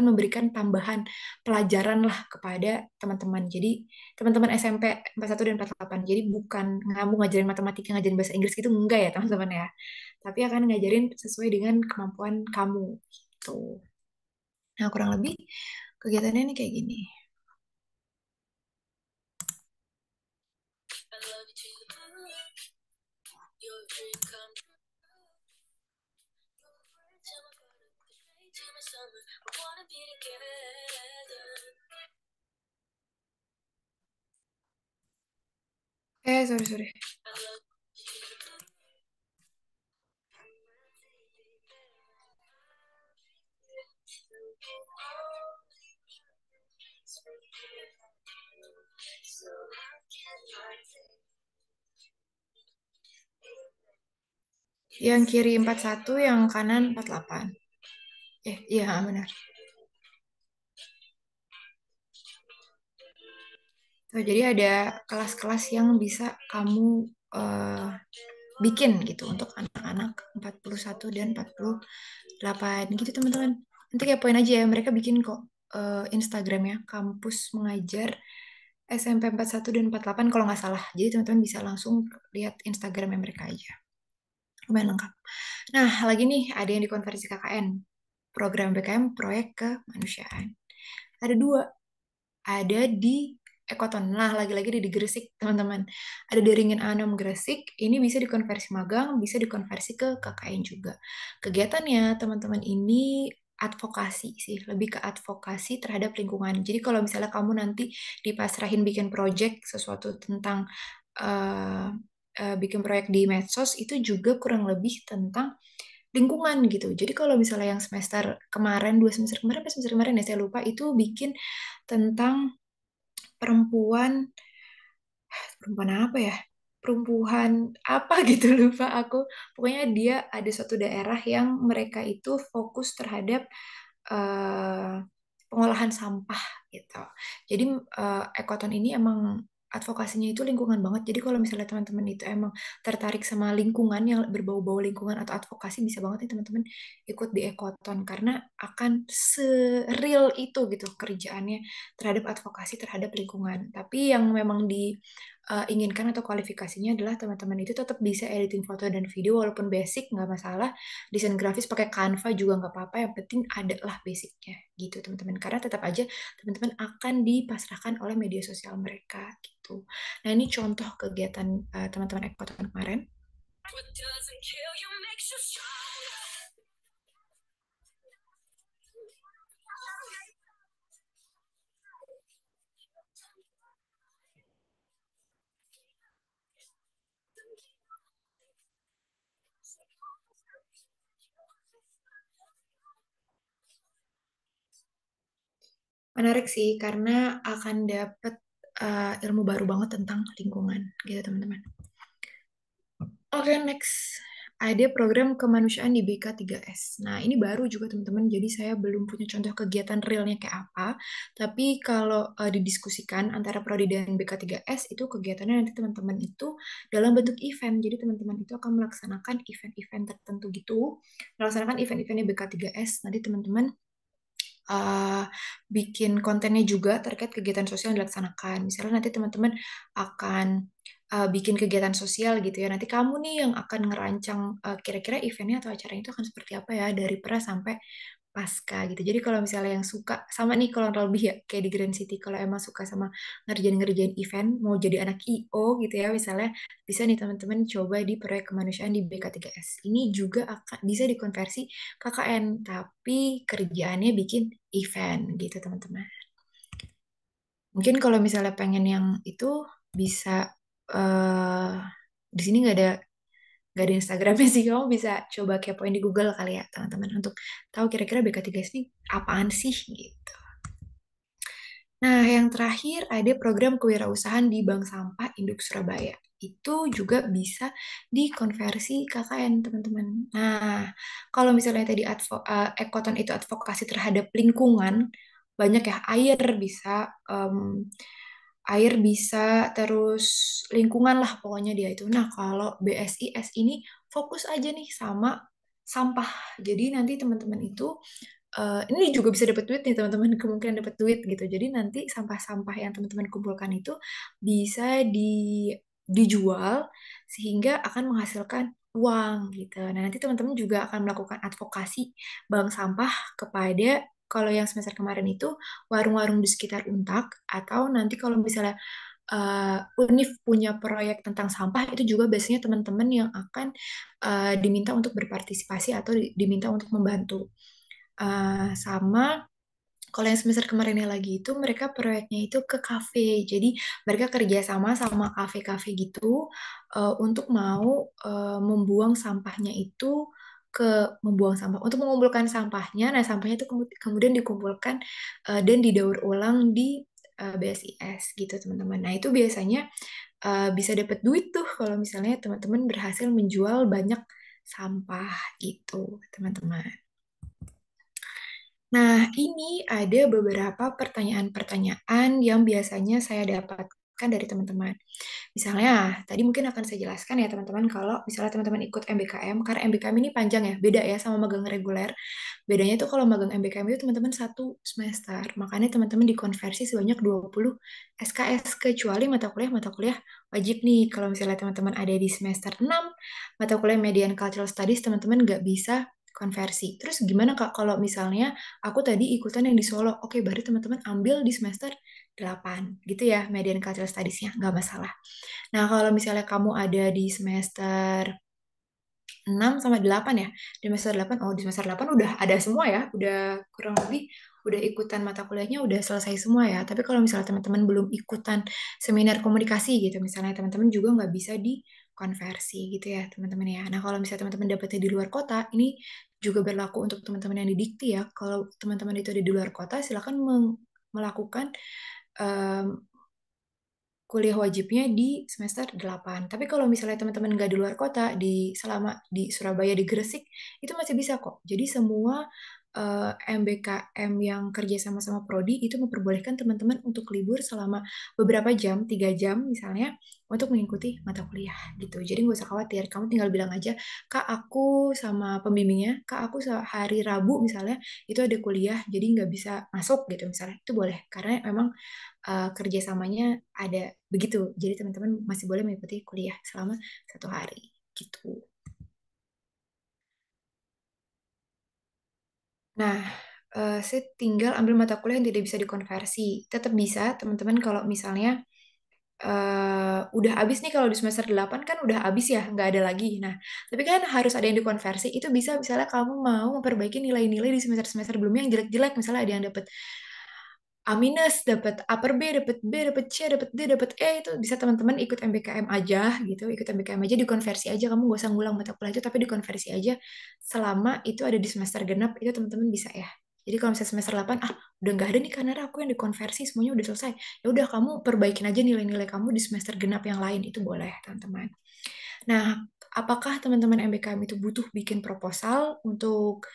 memberikan tambahan pelajaran lah kepada teman-teman. Jadi teman-teman SMP 41 dan 48. Jadi bukan kamu ngajarin matematika, ngajarin bahasa Inggris gitu enggak ya teman-teman ya. Tapi akan ngajarin sesuai dengan kemampuan kamu gitu. Nah, kurang lebih kegiatannya ini kayak gini. Sorry, sorry. Yang kiri 41, yang kanan 48. Iya benar. Tuh, jadi ada kelas-kelas yang bisa kamu eh, bikin gitu untuk anak-anak 41 dan 48 gitu teman-teman. Nanti kepoin aja ya, mereka bikin kok Instagramnya Kampus Mengajar SMP 41 dan 48 kalau nggak salah. Jadi teman-teman bisa langsung lihat Instagramnya mereka aja. Lumayan lengkap. Nah, lagi nih ada yang dikonversi KKN. Program BKM Proyek Kemanusiaan. Ada dua, ada di Ekoton. Nah, lagi-lagi di Gresik, teman-teman. Ada di Ringin Anom Gresik, ini bisa dikonversi magang, bisa dikonversi ke KKN juga. Kegiatannya, teman-teman, ini advokasi sih, lebih ke advokasi terhadap lingkungan. Jadi kalau misalnya kamu nanti dipasrahin bikin project sesuatu tentang eh, bikin proyek di medsos, itu juga kurang lebih tentang lingkungan gitu. Jadi kalau misalnya yang semester kemarin, 2 semester kemarin, apa semester kemarin ya, saya lupa, itu bikin tentang perempuan perempuan apa ya, perempuan apa gitu lupa aku, pokoknya dia ada suatu daerah yang mereka itu fokus terhadap eh, pengolahan sampah gitu. Jadi Ekoton ini emang advokasinya itu lingkungan banget. Jadi kalau misalnya teman-teman itu emang tertarik sama lingkungan yang berbau-bau lingkungan atau advokasi, bisa banget nih teman-teman ikut di Ekoton karena akan seril itu gitu kerjaannya terhadap advokasi terhadap lingkungan. Tapi yang memang diinginkan atau kualifikasinya adalah teman-teman itu tetap bisa editing foto dan video walaupun basic nggak masalah, desain grafis pakai Canva juga nggak apa-apa, yang penting ada lah basicnya gitu teman-teman, karena tetap aja teman-teman akan dipasrahkan oleh media sosial mereka gitu. Nah, ini contoh kegiatan teman-teman Ekoton kemarin. Menarik sih karena akan dapet ilmu baru banget tentang lingkungan gitu teman-teman. Oke, next. Ada program kemanusiaan di BK3S. Nah, ini baru juga teman-teman, jadi saya belum punya contoh kegiatan realnya kayak apa. Tapi kalau didiskusikan antara Prodi dan BK3S, itu kegiatannya nanti teman-teman itu dalam bentuk event. Jadi teman-teman itu akan melaksanakan event-event tertentu gitu. Melaksanakan event-eventnya BK3S. Nanti teman-teman uh, bikin kontennya juga terkait kegiatan sosial yang dilaksanakan. Misalnya nanti teman-teman akan bikin kegiatan sosial gitu ya. Nanti kamu nih yang akan ngerancang kira-kira eventnya atau acaranya itu akan seperti apa ya dari pra sampai pasca gitu. Jadi kalau misalnya yang suka sama nih kalau lebih ya kayak di Grand City, kalau emang suka sama ngerjain-ngerjain event, mau jadi anak IO gitu ya misalnya, bisa nih teman-teman coba di proyek kemanusiaan di BK3S. Ini juga akan bisa dikonversi KKN, tapi kerjaannya bikin event gitu teman-teman. Mungkin kalau misalnya pengen yang itu bisa eh di sini nggak ada Instagramnya sih. Kamu bisa coba kepoin di Google kali ya teman-teman untuk tahu kira-kira BK3S ini apaan sih gitu. Nah, yang terakhir ada program kewirausahaan di Bank Sampah Induk Surabaya. Itu juga bisa dikonversi KKN, teman-teman. Nah, kalau misalnya tadi Ekoton itu advokasi terhadap lingkungan, banyak ya, air bisa, terus lingkungan lah pokoknya dia itu. Nah, kalau BSIS ini fokus aja nih sama sampah. Jadi nanti teman-teman itu ini juga bisa dapat duit nih teman-teman, kemungkinan dapat duit gitu. Jadi nanti sampah-sampah yang teman-teman kumpulkan itu bisa dijual sehingga akan menghasilkan uang gitu. Nah, nanti teman-teman juga akan melakukan advokasi bank sampah kepada, kalau yang semester kemarin itu warung-warung di sekitar Untak, atau nanti kalau misalnya Unif punya proyek tentang sampah, itu juga biasanya teman-teman yang akan diminta untuk berpartisipasi atau diminta untuk membantu. Sama kalau yang semester kemarinnya lagi itu mereka proyeknya itu ke kafe. Jadi mereka kerja sama kafe-kafe gitu untuk mau membuang sampahnya itu membuang sampah untuk mengumpulkan sampahnya. Nah, sampahnya itu kemudian dikumpulkan dan didaur ulang di BSIS gitu, teman-teman. Nah, itu biasanya bisa dapat duit tuh kalau misalnya teman-teman berhasil menjual banyak sampah gitu, teman-teman. Nah, ini ada beberapa pertanyaan-pertanyaan yang biasanya saya dapatkan dari teman-teman. Misalnya, tadi mungkin akan saya jelaskan ya teman-teman, kalau misalnya teman-teman ikut MBKM, karena MBKM ini panjang ya, beda ya sama magang reguler. Bedanya itu kalau magang MBKM itu teman-teman satu semester, makanya teman-teman dikonversi sebanyak 20 SKS, kecuali mata kuliah wajib nih. Kalau misalnya teman-teman ada di semester 6, mata kuliah Media and Cultural Studies, teman-teman nggak bisa konversi. Terus gimana Kak kalau misalnya aku tadi ikutan yang di Solo? Oke, berarti teman-teman ambil di semester 8 gitu ya, Media and Cultural Studies-nya, nggak masalah. Nah, kalau misalnya kamu ada di semester 6 sama 8 ya. Di semester 8, oh di semester 8 udah ada semua ya. Udah kurang lebih udah ikutan mata kuliahnya udah selesai semua ya. Tapi kalau misalnya teman-teman belum ikutan seminar komunikasi gitu, misalnya teman-teman juga nggak bisa dikonversi gitu ya teman-teman ya. Nah, kalau misalnya teman-teman dapetnya di luar kota, ini juga berlaku untuk teman-teman yang di Dikti ya. Kalau teman-teman itu ada di luar kota, silakan melakukan em, kuliah wajibnya di semester 8. Tapi kalau misalnya teman-teman nggak di luar kota, selama di Surabaya, di Gresik, itu masih bisa kok. Jadi semua MBKM yang kerja sama-sama Prodi itu memperbolehkan teman-teman untuk libur selama beberapa jam, 3 jam misalnya, untuk mengikuti mata kuliah gitu. Jadi nggak usah khawatir, kamu tinggal bilang aja, Kak aku sama pembimbingnya, Kak aku hari Rabu misalnya, itu ada kuliah, jadi nggak bisa masuk gitu misalnya. Itu boleh, karena memang kerjasamanya ada begitu. Jadi teman-teman masih boleh mengikuti kuliah selama 1 hari gitu. Nah, saya tinggal ambil mata kuliah yang tidak bisa dikonversi. Tetap bisa, teman-teman, kalau misalnya udah habis nih, kalau di semester 8 kan udah habis ya, nggak ada lagi. Nah, tapi kan harus ada yang dikonversi. Itu bisa misalnya kamu mau memperbaiki nilai-nilai di semester-semester sebelumnya yang jelek-jelek. Misalnya ada yang dapat A minus, dapat upper B, dapat B, dapat C, dapat D, dapat E, itu bisa teman-teman ikut MBKM aja gitu, ikut MBKM aja, dikonversi aja, kamu gak usah ngulang mata kuliah itu, tapi dikonversi aja selama itu ada di semester genap, itu teman-teman bisa ya. Jadi kalau misalnya semester 8, udah nggak ada nih karena aku yang dikonversi, semuanya udah selesai. Ya udah kamu perbaikin aja nilai-nilai kamu di semester genap yang lain, itu boleh teman-teman. Nah, apakah teman-teman MBKM itu butuh bikin proposal untuk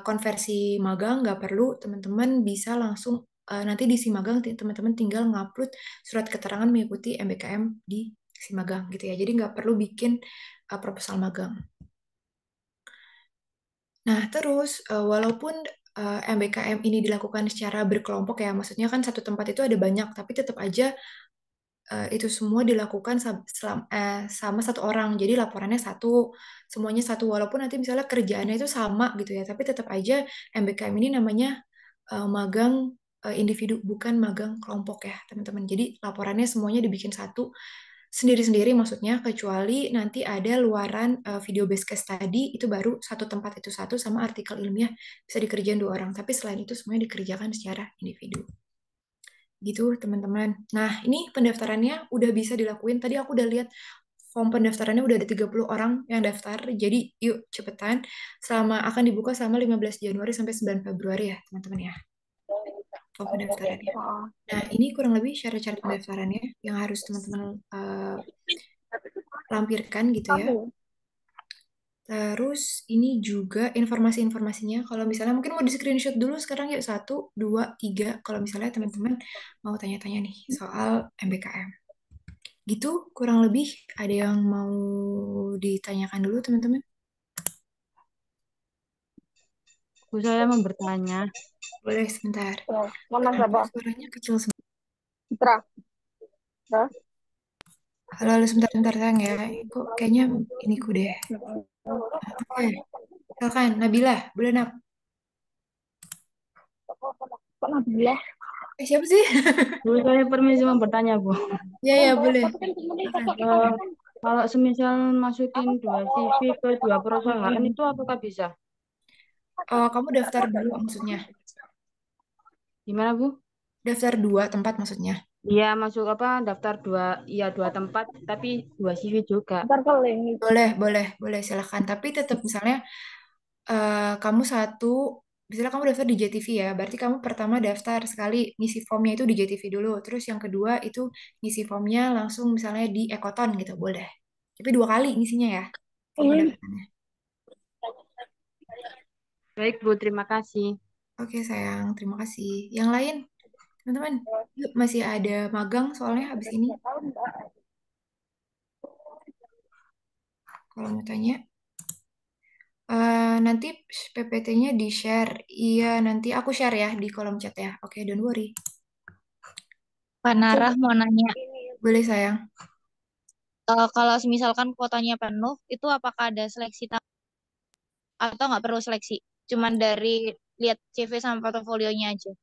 konversi magang? Nggak perlu, teman-teman bisa langsung nanti di si magang teman-teman tinggal ngupload surat keterangan mengikuti MBKM di si magang gitu ya. Jadi nggak perlu bikin proposal magang. Nah, terus walaupun MBKM ini dilakukan secara berkelompok ya, maksudnya kan satu tempat itu ada banyak, tapi tetap aja itu semua dilakukan sama satu orang. Jadi laporannya satu, semuanya satu. Walaupun nanti misalnya kerjaannya itu sama gitu ya, tapi tetap aja MBKM ini namanya magang individu, bukan magang kelompok ya, teman-teman. Jadi laporannya semuanya dibikin satu, sendiri-sendiri maksudnya, kecuali nanti ada luaran video based case study, itu baru satu tempat itu satu, sama artikel ilmiah bisa dikerjain 2 orang. Tapi selain itu semuanya dikerjakan secara individu. Gitu, teman-teman. Nah, ini pendaftarannya udah bisa dilakuin. Tadi aku udah lihat form pendaftarannya udah ada 30 orang yang daftar. Jadi, yuk cepetan. Akan dibuka selama 15 Januari sampai 9 Februari ya, teman-teman ya. Form pendaftarannya. Oh, Nah, ini kurang lebih syarat-syarat pendaftarannya yang harus teman-teman lampirkan gitu ya. kamu. Terus ini juga informasi-informasinya. Kalau misalnya mungkin mau di screenshot dulu sekarang yuk 1, 2, 3. Kalau misalnya teman-teman mau tanya-tanya nih soal MBKM. Gitu kurang lebih ada yang mau ditanyakan dulu teman-teman? Bu, saya mau bertanya. Boleh sebentar. Ya, mana Kenapa siapa? suaranya kecil sebentar? Citra. Nah, Halo, halo sebentar-sebentar sayang ya. Kok kayaknya ini ku deh. Oke, silakan Nabila, boleh Nab. kok Nabila? Siapa sih? Bu, saya permisi mau bertanya, Bu. Ya, ya boleh. Silakan. Eh, Kalau semisal masukin dua CV ke dua perusahaan itu apakah bisa? Oh, kamu daftar dulu maksudnya? Gimana, Bu? Daftar 2 tempat maksudnya? Iya, masuk apa daftar dua, iya dua tempat, tapi dua CV juga. Ntar ke link. Boleh, boleh, boleh silakan. Tapi tetap misalnya kamu misalnya kamu daftar di JTV ya, berarti kamu pertama daftar sekali ngisi formnya itu di JTV dulu, terus yang kedua itu ngisi formnya langsung misalnya di Ekoton gitu, boleh. Tapi 2 kali ngisinya ya, form Ini pendaftarannya. Baik, Bu, terima kasih. Oke sayang, terima kasih. Yang lain, teman-teman, yuk masih ada magang soalnya habis ini. Kalau mau tanya, nanti PPT-nya di-share. Iya, nanti aku share ya di kolom chat ya. Oke, don't worry. Kak Narah mau nanya, Boleh sayang. kalau misalkan kuotanya penuh, itu apakah ada seleksi atau nggak perlu seleksi? Cuman dari lihat CV sama portofolionya aja.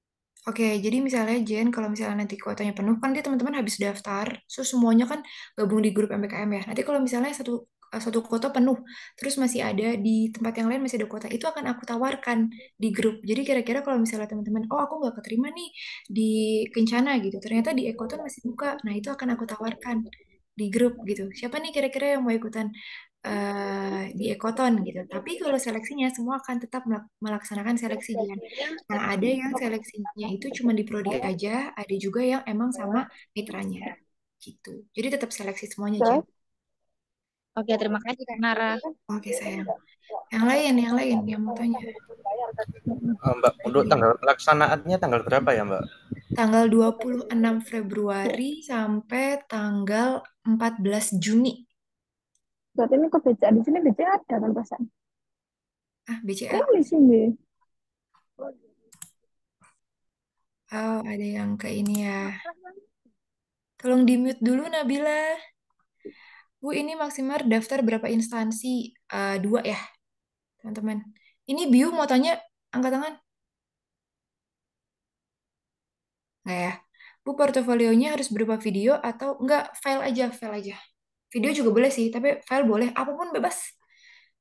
Oke, jadi misalnya Jen, kalau misalnya nanti kuotanya penuh, kan nanti teman-teman habis daftar, so semuanya kan gabung di grup MBKM ya. Nanti kalau misalnya satu kuota penuh, terus masih ada di tempat yang lain masih ada kuota, itu akan aku tawarkan di grup. Jadi kira-kira kalau misalnya teman-teman, oh aku nggak keterima nih di Kencana gitu, ternyata di Ekoton masih buka, nah itu akan aku tawarkan di grup gitu. Siapa nih kira-kira yang mau ikutan di Ekoton gitu. Tapi kalau seleksinya semua akan tetap melaksanakan seleksi Jen. Nah, ada yang seleksinya itu cuma di prodi aja, ada juga yang emang sama mitranya. Gitu. Jadi tetap seleksi semuanya, Jen. Oke, terima kasih Kak Narah. Oke, sayang. Yang lain yang mau tanya. Mbak, untuk tanggal pelaksanaannya tanggal berapa ya, Mbak? Tanggal 26 Februari sampai tanggal 14 Juni. berarti ini ke BCA. Di sini BCA ada kan pesan. BCA. Oh, di sini. Oh, ada yang ke ini ya. Tolong di-mute dulu, Nabila. Bu, ini maksimal daftar berapa instansi? 2 ya, teman-teman. Ini Biu mau tanya, angkat tangan. Nggak ya? Bu, portofolionya harus berupa video atau enggak, file aja, file aja. Video juga boleh sih, tapi file boleh, apapun bebas.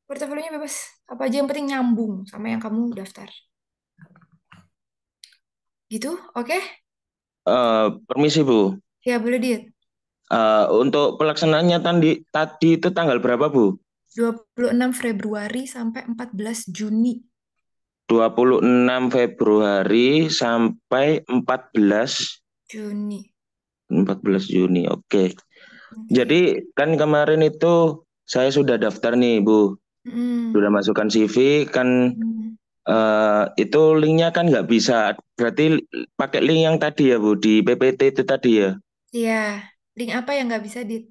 Portofolionya bebas. Apa aja yang penting nyambung sama yang kamu daftar. Gitu, oke? Permisi Bu, Ya, boleh Dit. untuk pelaksanaannya tadi itu tanggal berapa Bu? 26 Februari sampai 14 Juni. 26 Februari sampai Juni. 14 Juni. Oke. Oke. Jadi kan kemarin itu saya sudah daftar nih Bu, Mm. sudah masukkan CV kan, Mm. itu linknya kan nggak bisa. Berarti pakai link yang tadi ya Bu, di PPT itu tadi ya. Iya, link apa yang nggak bisa Dit?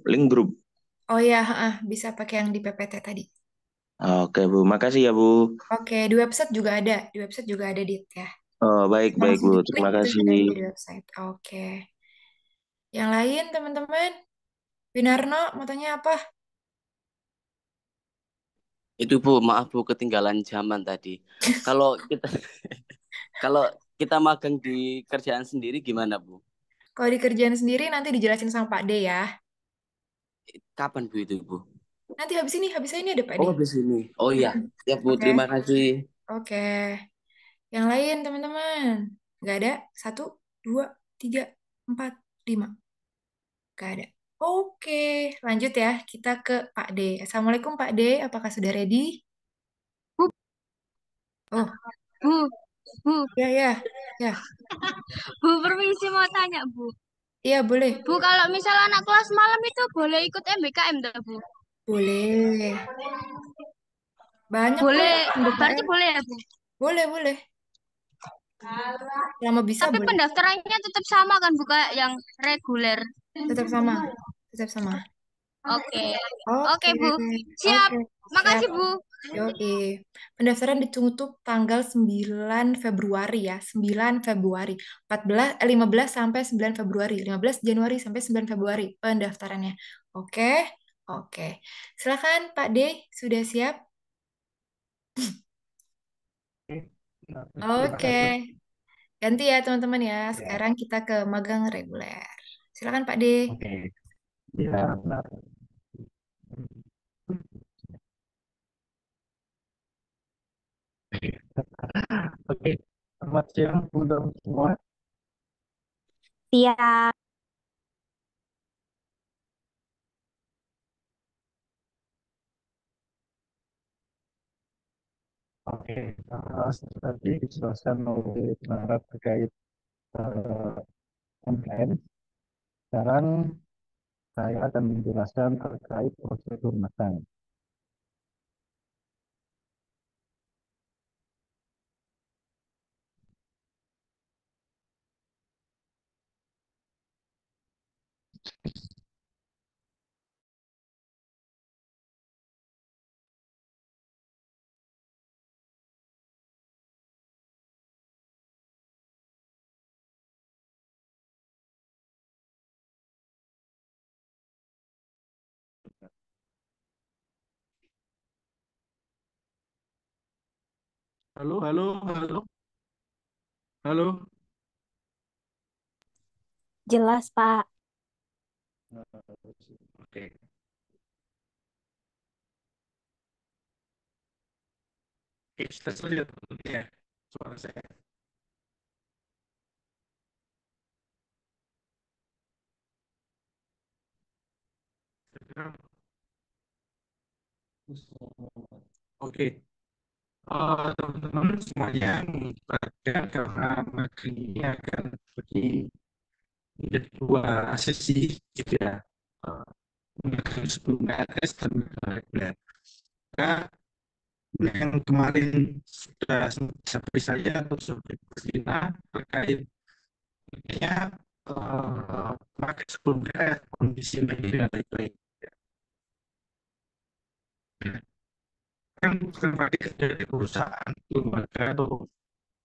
Link grup. Oh ya, bisa pakai yang di PPT tadi. Oke Bu, makasih ya Bu. Oke, di website juga ada. Di website juga ada, Dit ya. Oh, baik Langsung Bu, diklik terima itu kasih. juga ada di website. Oke. Yang lain, teman-teman? Winarno, mau tanya apa? Itu Bu, maaf Bu ketinggalan zaman tadi. Kalau kita kalau kita magang di kerjaan sendiri gimana Bu? Kalau di kerjaan sendiri nanti dijelasin sama Pak D ya. Kapan Bu itu Bu? Nanti habis ini ada Pak D. Oh habis ini. Oh iya, Mm-mm. ya Bu, Oke. terima kasih. Oke. Yang lain, teman-teman? Nggak ada? 1, 2, 3, 4, 5. Nggak ada. Oke, lanjut ya. Kita ke Pak D. Assalamualaikum Pak D, apakah sudah ready? Bu, Oh, Bu, Bu, ya, ya, ya. Bu, permisi mau tanya, Bu. Iya, boleh. Bu, kalau misal anak kelas malam itu boleh ikut MBKM tak, Bu? Boleh. Banyak kok Boleh, yang berarti BKM. boleh ya, Bu? Boleh, boleh. Selama bisa Tapi boleh. pendaftarannya tetap sama kan, Bu, kayak yang reguler? Tetap sama. Tetap sama. Oke, oke, Oke, Bu. Siap. oke. Makasih, Siap. Bu. Yoi. Pendaftaran ditutup tanggal 9 Februari ya. 9 Februari. 15 sampai 9 Februari. 15 Januari sampai 9 Februari pendaftarannya. Oke. Oke. Silakan Pak D, sudah siap? Oke. Ganti ya teman-teman ya. Sekarang kita ke magang reguler. Silakan Pak D. Oke, ya, benar. Oke, selamat siang teman-teman semua. Siap. Oke, tadi dijelaskan oleh Nara terkait MPN. Sekarang saya akan menjelaskan terkait prosedur magang. Halo, halo, halo, halo. Jelas, Pak. Oke, oke, sudah sulit ya suara saya. Oke, teman-teman semuanya pada karena magang ini akan bagi menjadi dua sesi gitu ya. Eh, Magang sebelum PNS dan magang reguler. Maka yang kemarin sudah sampai saya atau sampai Kristina terkait ya magang sebelum PNS kondisi medis dan lain-lain. Kan bukan pakai dari perusahaan, lembaga atau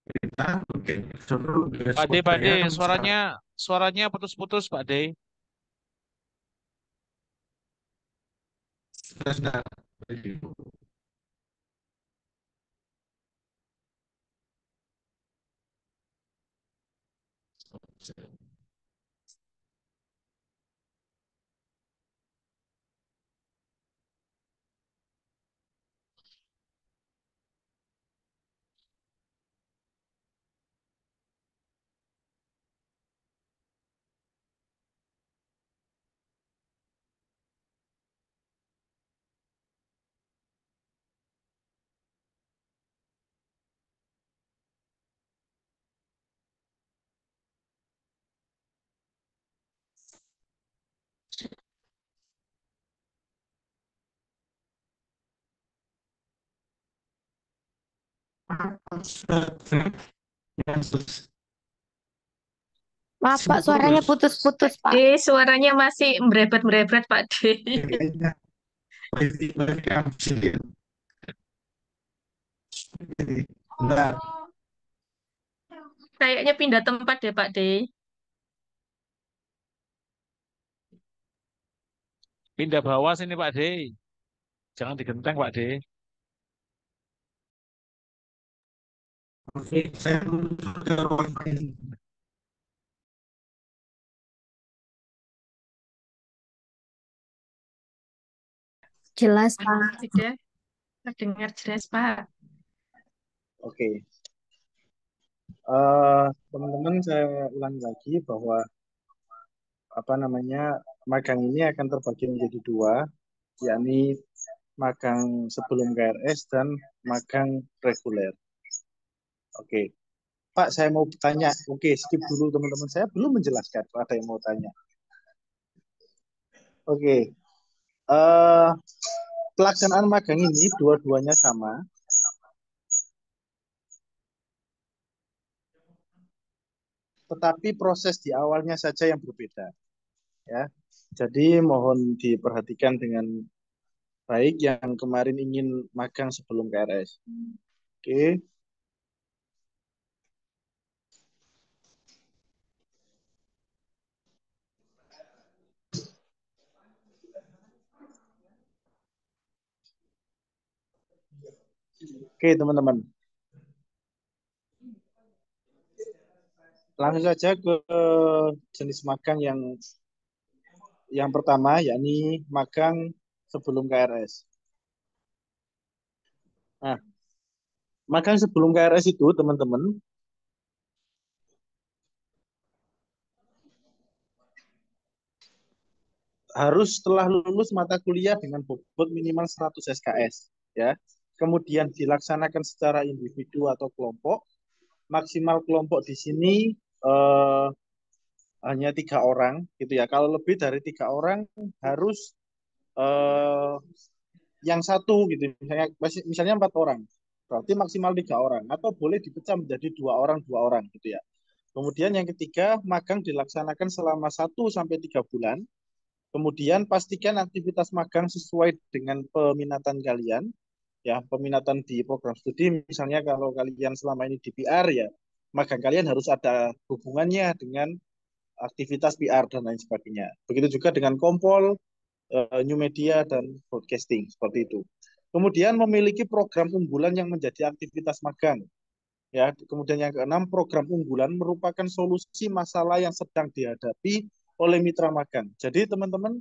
pemerintah, mungkin seluruh Pak D, dashboard Pak D, saya kan sekarang suaranya putus-putus, Pak D. sudah yang Maaf, Pak, suaranya putus-putus, Pak. Suaranya masih merebet-merebet, Pak D. kayaknya balik kamu sendiri. Nah, Kayaknya pindah tempat deh, Pak D. Pindah bawah sini, Pak D. Jangan digenteng, Pak D. oke, saya menuju ke ruang lain. Jelas, Pak. Tidak terdengar jelas, Pak. Oke. Teman-teman, saya ulang lagi bahwa magang ini akan terbagi menjadi dua, yakni magang sebelum KRS dan magang reguler. Oke, Pak, saya mau tanya. Oke, skip dulu teman-teman. Saya belum menjelaskan. Ada yang mau tanya? Oke, pelaksanaan magang ini dua-duanya sama. Tetapi proses di awalnya saja yang berbeda. Ya, jadi mohon diperhatikan dengan baik yang kemarin ingin magang sebelum KRS. Oke. Oke, teman-teman. Langsung saja ke jenis magang yang pertama, yakni magang sebelum KRS. Nah, magang sebelum KRS itu, teman-teman, harus setelah lulus mata kuliah dengan bobot minimal 100 SKS, ya. Kemudian dilaksanakan secara individu atau kelompok. Maksimal kelompok di sini hanya 3 orang, gitu ya. Kalau lebih dari 3 orang harus yang satu, gitu. Misalnya 4 orang, berarti maksimal 3 orang, atau boleh dipecah menjadi 2 orang, gitu ya. Kemudian yang ketiga, magang dilaksanakan selama 1 sampai 3 bulan. Kemudian pastikan aktivitas magang sesuai dengan peminatan kalian. Ya, peminatan di program studi, misalnya kalau kalian selama ini di PR, ya magang kalian harus ada hubungannya dengan aktivitas PR dan lain sebagainya. Begitu juga dengan kompol, new media, dan broadcasting, seperti itu. Kemudian memiliki program unggulan yang menjadi aktivitas magang. Ya, kemudian yang keenam, program unggulan merupakan solusi masalah yang sedang dihadapi oleh mitra magang. Jadi teman-teman,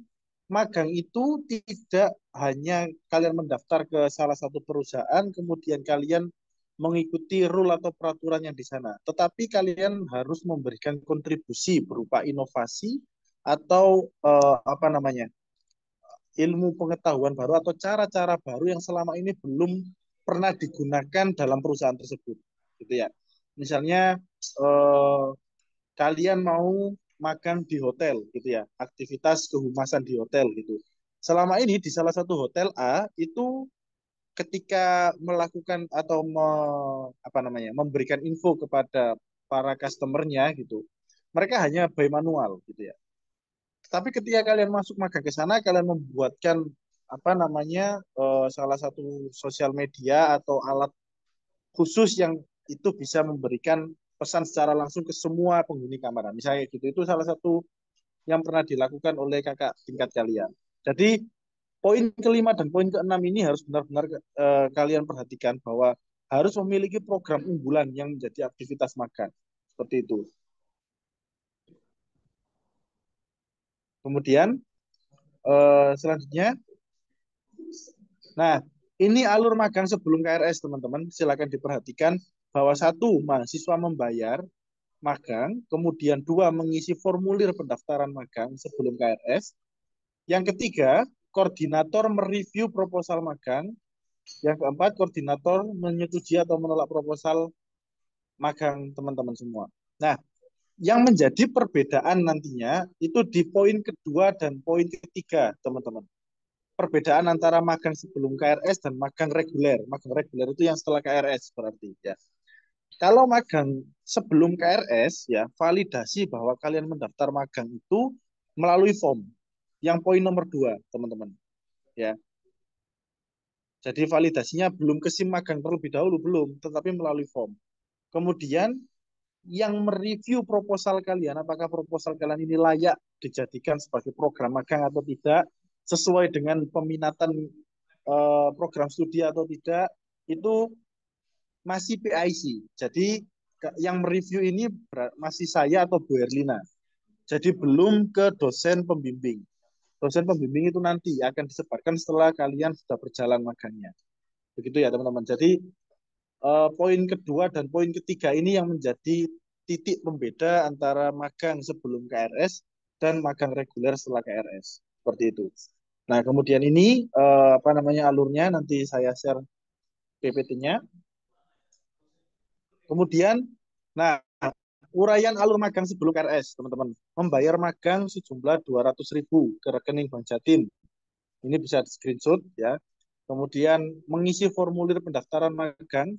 magang itu tidak hanya kalian mendaftar ke salah satu perusahaan, kemudian kalian mengikuti rule atau peraturan yang di sana, tetapi kalian harus memberikan kontribusi berupa inovasi atau ilmu pengetahuan baru atau cara-cara baru yang selama ini belum pernah digunakan dalam perusahaan tersebut, gitu ya. Misalnya kalian mau magang di hotel, gitu ya, aktivitas kehumasan di hotel, gitu. Selama ini di salah satu hotel A itu ketika melakukan atau memberikan info kepada para customernya, gitu, mereka hanya by manual, gitu ya. Tapi ketika kalian masuk magang ke sana, kalian membuatkan salah satu sosial media atau alat khusus yang itu bisa memberikan pesan secara langsung ke semua penghuni kamar. Misalnya gitu, itu salah satu yang pernah dilakukan oleh kakak tingkat kalian. Jadi poin kelima dan poin keenam ini harus benar-benar kalian perhatikan bahwa harus memiliki program unggulan yang menjadi aktivitas magang. Seperti itu. Kemudian selanjutnya, nah ini alur magang sebelum KRS, teman-teman. Silakan diperhatikan bahwa 1, mahasiswa membayar magang, kemudian 2, mengisi formulir pendaftaran magang sebelum KRS. Yang ketiga, koordinator mereview proposal magang. Yang keempat, koordinator menyetujui atau menolak proposal magang teman-teman semua. Nah, yang menjadi perbedaan nantinya itu di poin kedua dan poin ketiga, teman-teman. Perbedaan antara magang sebelum KRS dan magang reguler. Magang reguler itu yang setelah KRS berarti, ya. Kalau magang sebelum KRS, ya, validasi bahwa kalian mendaftar magang itu melalui form. Yang poin nomor 2, teman-teman. Ya. Jadi validasinya belum ke SIM magang terlebih dahulu, belum, tetapi melalui form. Kemudian yang mereview proposal kalian, apakah proposal kalian ini layak dijadikan sebagai program magang atau tidak, sesuai dengan peminatan program studi atau tidak, itu masih PIC. Jadi yang mereview ini masih saya atau Bu Herlina. Jadi belum ke dosen pembimbing. Dosen pembimbing itu nanti akan disebarkan setelah kalian sudah berjalan magangnya. Begitu ya teman-teman. Jadi poin kedua dan poin ketiga ini yang menjadi titik pembeda antara magang sebelum KRS dan magang reguler setelah KRS. Seperti itu. Nah, kemudian ini apa namanya alurnya nanti saya share PPT-nya. Kemudian, nah, uraian alur magang sebelum KRS, teman-teman. Membayar magang sejumlah 200.000 ke rekening Bank Jatim. Ini bisa di screenshot ya. Kemudian mengisi formulir pendaftaran magang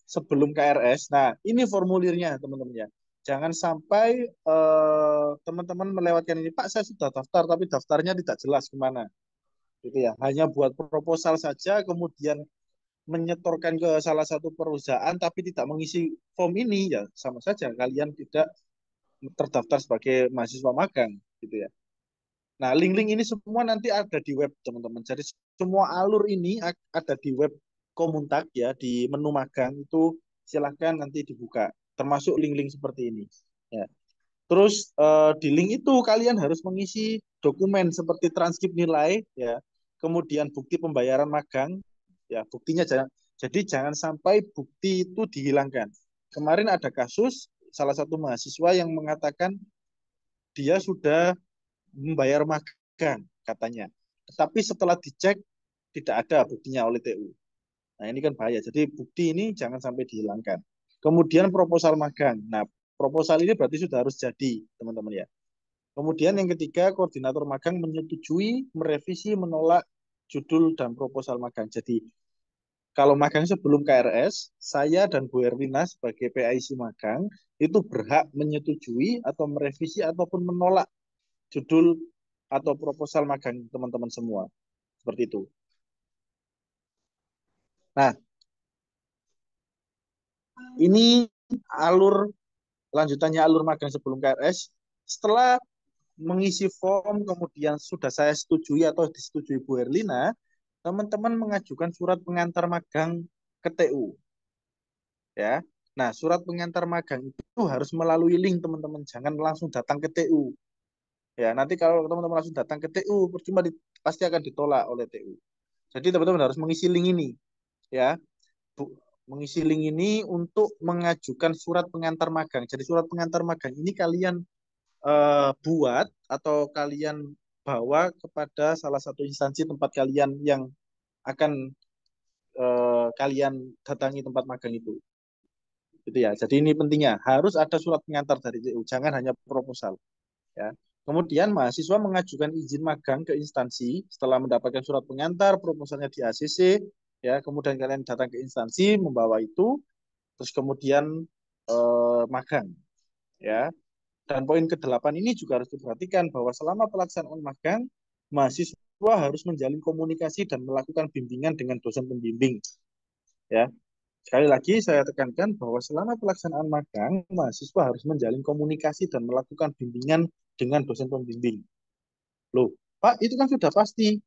sebelum KRS. Nah, ini formulirnya, teman-teman ya. Jangan sampai teman-teman melewatkan ini, Pak, saya sudah daftar, tapi daftarnya tidak jelas kemana. Gitu ya. Hanya buat proposal saja, kemudian menyetorkan ke salah satu perusahaan, tapi tidak mengisi form ini, ya sama saja kalian tidak terdaftar sebagai mahasiswa magang, gitu ya. Nah, link-link ini semua nanti ada di web, teman-teman. Jadi semua alur ini ada di web Komuntak ya, di menu magang itu silahkan nanti dibuka, termasuk link-link seperti ini. Ya. Terus di link itu kalian harus mengisi dokumen seperti transkrip nilai, ya, kemudian bukti pembayaran magang, ya, buktinya jadi jangan sampai bukti itu dihilangkan. Kemarin ada kasus salah satu mahasiswa yang mengatakan dia sudah membayar magang katanya, tetapi setelah dicek tidak ada buktinya oleh TU. Nah, ini kan bahaya. Jadi bukti ini jangan sampai dihilangkan. Kemudian proposal magang. Nah, proposal ini berarti sudah harus jadi, teman-teman ya. Kemudian yang ketiga, koordinator magang menyetujui, merevisi, menolak judul dan proposal magang. Jadi kalau magang sebelum KRS, saya dan Bu Erlina sebagai PIC magang itu berhak menyetujui atau merevisi ataupun menolak judul atau proposal magang teman-teman semua. Seperti itu. Nah, ini alur lanjutannya alur magang sebelum KRS. Setelah mengisi form kemudian sudah saya setujui atau disetujui Bu Erlina, teman-teman mengajukan surat pengantar magang ke TU. Ya. Nah, surat pengantar magang itu harus melalui link, teman-teman. Jangan langsung datang ke TU. Ya, nanti kalau teman-teman langsung datang ke TU, percuma pasti akan ditolak oleh TU. Jadi teman-teman harus mengisi link ini. Ya. Mengisi link ini untuk mengajukan surat pengantar magang. Jadi surat pengantar magang ini kalian buat atau kalian bawa kepada salah satu instansi tempat kalian yang akan kalian datangi tempat magang itu. Gitu ya. Jadi ini pentingnya harus ada surat pengantar dari TU, jangan hanya proposal. Ya. Kemudian mahasiswa mengajukan izin magang ke instansi setelah mendapatkan surat pengantar, proposalnya di ACC, ya. Kemudian kalian datang ke instansi membawa itu, terus kemudian magang, ya. Dan poin ke-8 ini juga harus diperhatikan bahwa selama pelaksanaan magang, mahasiswa harus menjalin komunikasi dan melakukan bimbingan dengan dosen pembimbing. Ya. Sekali lagi saya tekankan bahwa selama pelaksanaan magang, mahasiswa harus menjalin komunikasi dan melakukan bimbingan dengan dosen pembimbing. Loh, Pak, itu kan sudah pasti.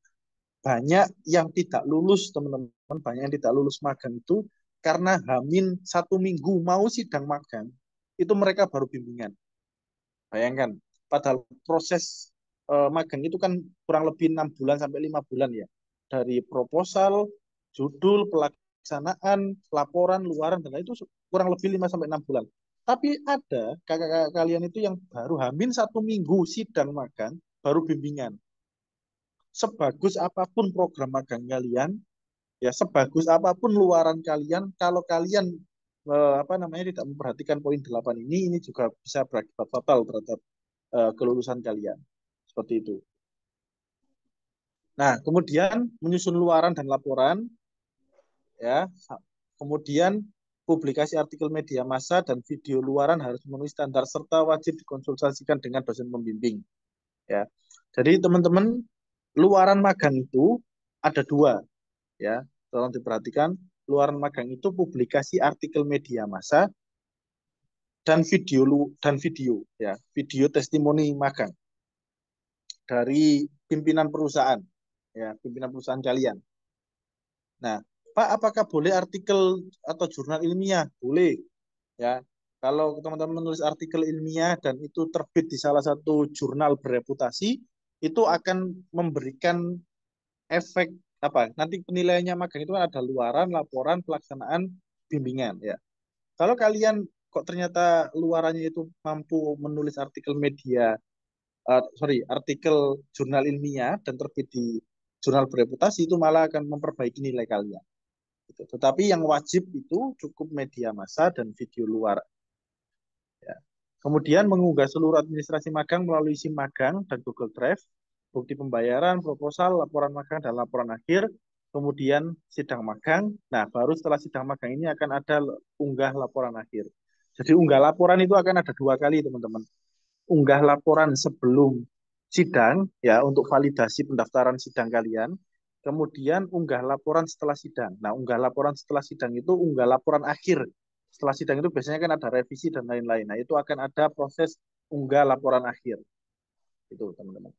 Banyak yang tidak lulus, teman-teman, banyak yang tidak lulus magang itu karena hamin 1 minggu mau sidang magang, itu mereka baru bimbingan. Bayangkan, padahal proses magang itu kan kurang lebih 6 bulan sampai 5 bulan ya. Dari proposal, judul, pelaksanaan, laporan, luaran, dan itu kurang lebih 5 sampai 6 bulan. Tapi ada kakak-kakak kalian itu yang baru hamin 1 minggu sidang magang, baru bimbingan. Sebagus apapun program magang kalian, ya sebagus apapun luaran kalian, kalau kalian tidak memperhatikan poin 8 ini juga bisa berakibat fatal terhadap kelulusan kalian. Seperti itu. Nah, kemudian menyusun luaran dan laporan, ya. Kemudian publikasi artikel media massa dan video luaran harus memenuhi standar serta wajib dikonsultasikan dengan dosen pembimbing. Ya. Jadi teman-teman, luaran magang itu ada 2, ya. Tolong diperhatikan, luaran magang itu publikasi artikel media massa dan video ya, video testimoni magang dari pimpinan perusahaan, ya, pimpinan perusahaan kalian. Nah, Pak, apakah boleh artikel atau jurnal ilmiah? Boleh, ya. Kalau teman-teman menulis artikel ilmiah dan itu terbit di salah satu jurnal bereputasi, itu akan memberikan efek apa? Nanti penilaiannya magang itu ada luaran, laporan, pelaksanaan, bimbingan ya. Kalau kalian kok ternyata luarannya itu mampu menulis artikel media, artikel jurnal ilmiah dan terbit di jurnal bereputasi, itu malah akan memperbaiki nilai kalian. Gitu. Tetapi yang wajib itu cukup media massa dan video luar. Ya. Kemudian mengunggah seluruh administrasi magang melalui SIM magang dan Google Drive, bukti pembayaran, proposal, laporan magang, dan laporan akhir, kemudian sidang magang. Nah, baru setelah sidang magang ini akan ada unggah laporan akhir. Jadi unggah laporan itu akan ada 2 kali, teman-teman. Unggah laporan sebelum sidang, ya, untuk validasi pendaftaran sidang kalian. Kemudian unggah laporan setelah sidang. Nah, unggah laporan setelah sidang itu unggah laporan akhir. Setelah sidang itu biasanya kan ada revisi dan lain-lain. Nah, itu akan ada proses unggah laporan akhir. Itu, teman-teman.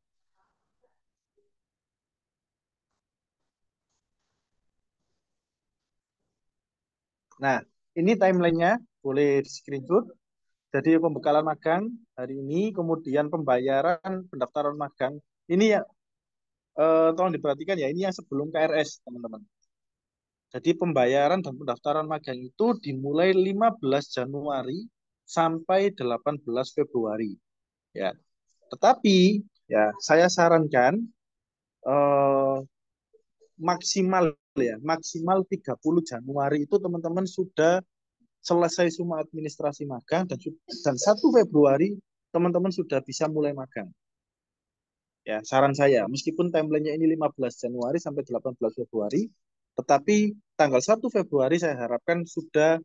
Nah, ini timelinenya, boleh di screenshot. Jadi pembekalan magang hari ini, kemudian pembayaran pendaftaran magang. Ini ya, tolong diperhatikan ya, ini yang sebelum KRS, teman-teman. Jadi pembayaran dan pendaftaran magang itu dimulai 15 Januari sampai 18 Februari. Ya. Tetapi ya, saya sarankan maksimal 30 Januari itu teman-teman sudah selesai semua administrasi magang, dan 1 Februari teman-teman sudah bisa mulai magang. Ya, saran saya, meskipun timelinenya ini 15 Januari sampai 18 Februari, tetapi tanggal 1 Februari saya harapkan sudah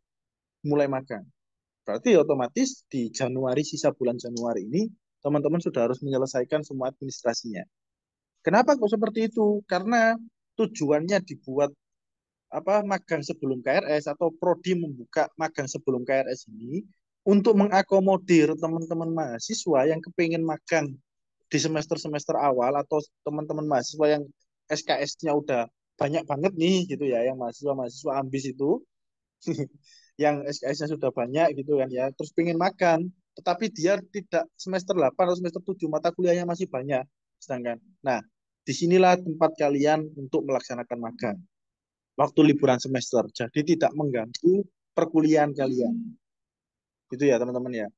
mulai magang. Berarti otomatis di Januari, sisa bulan Januari ini, teman-teman sudah harus menyelesaikan semua administrasinya. Kenapa kok seperti itu? Karena tujuannya dibuat magang sebelum KRS atau prodi membuka magang sebelum KRS ini untuk mengakomodir teman-teman mahasiswa yang kepingin magang di semester-semester awal, atau teman-teman mahasiswa yang SKS-nya udah banyak banget nih gitu ya, yang mahasiswa ambis itu yang SKS-nya sudah banyak gitu kan ya, terus pengen magang tetapi dia tidak semester 8 atau semester 7, mata kuliahnya masih banyak sedangkan. Nah, disinilah tempat kalian untuk melaksanakan magang waktu liburan semester, jadi tidak mengganggu perkuliahan kalian. Gitu ya teman-teman ya.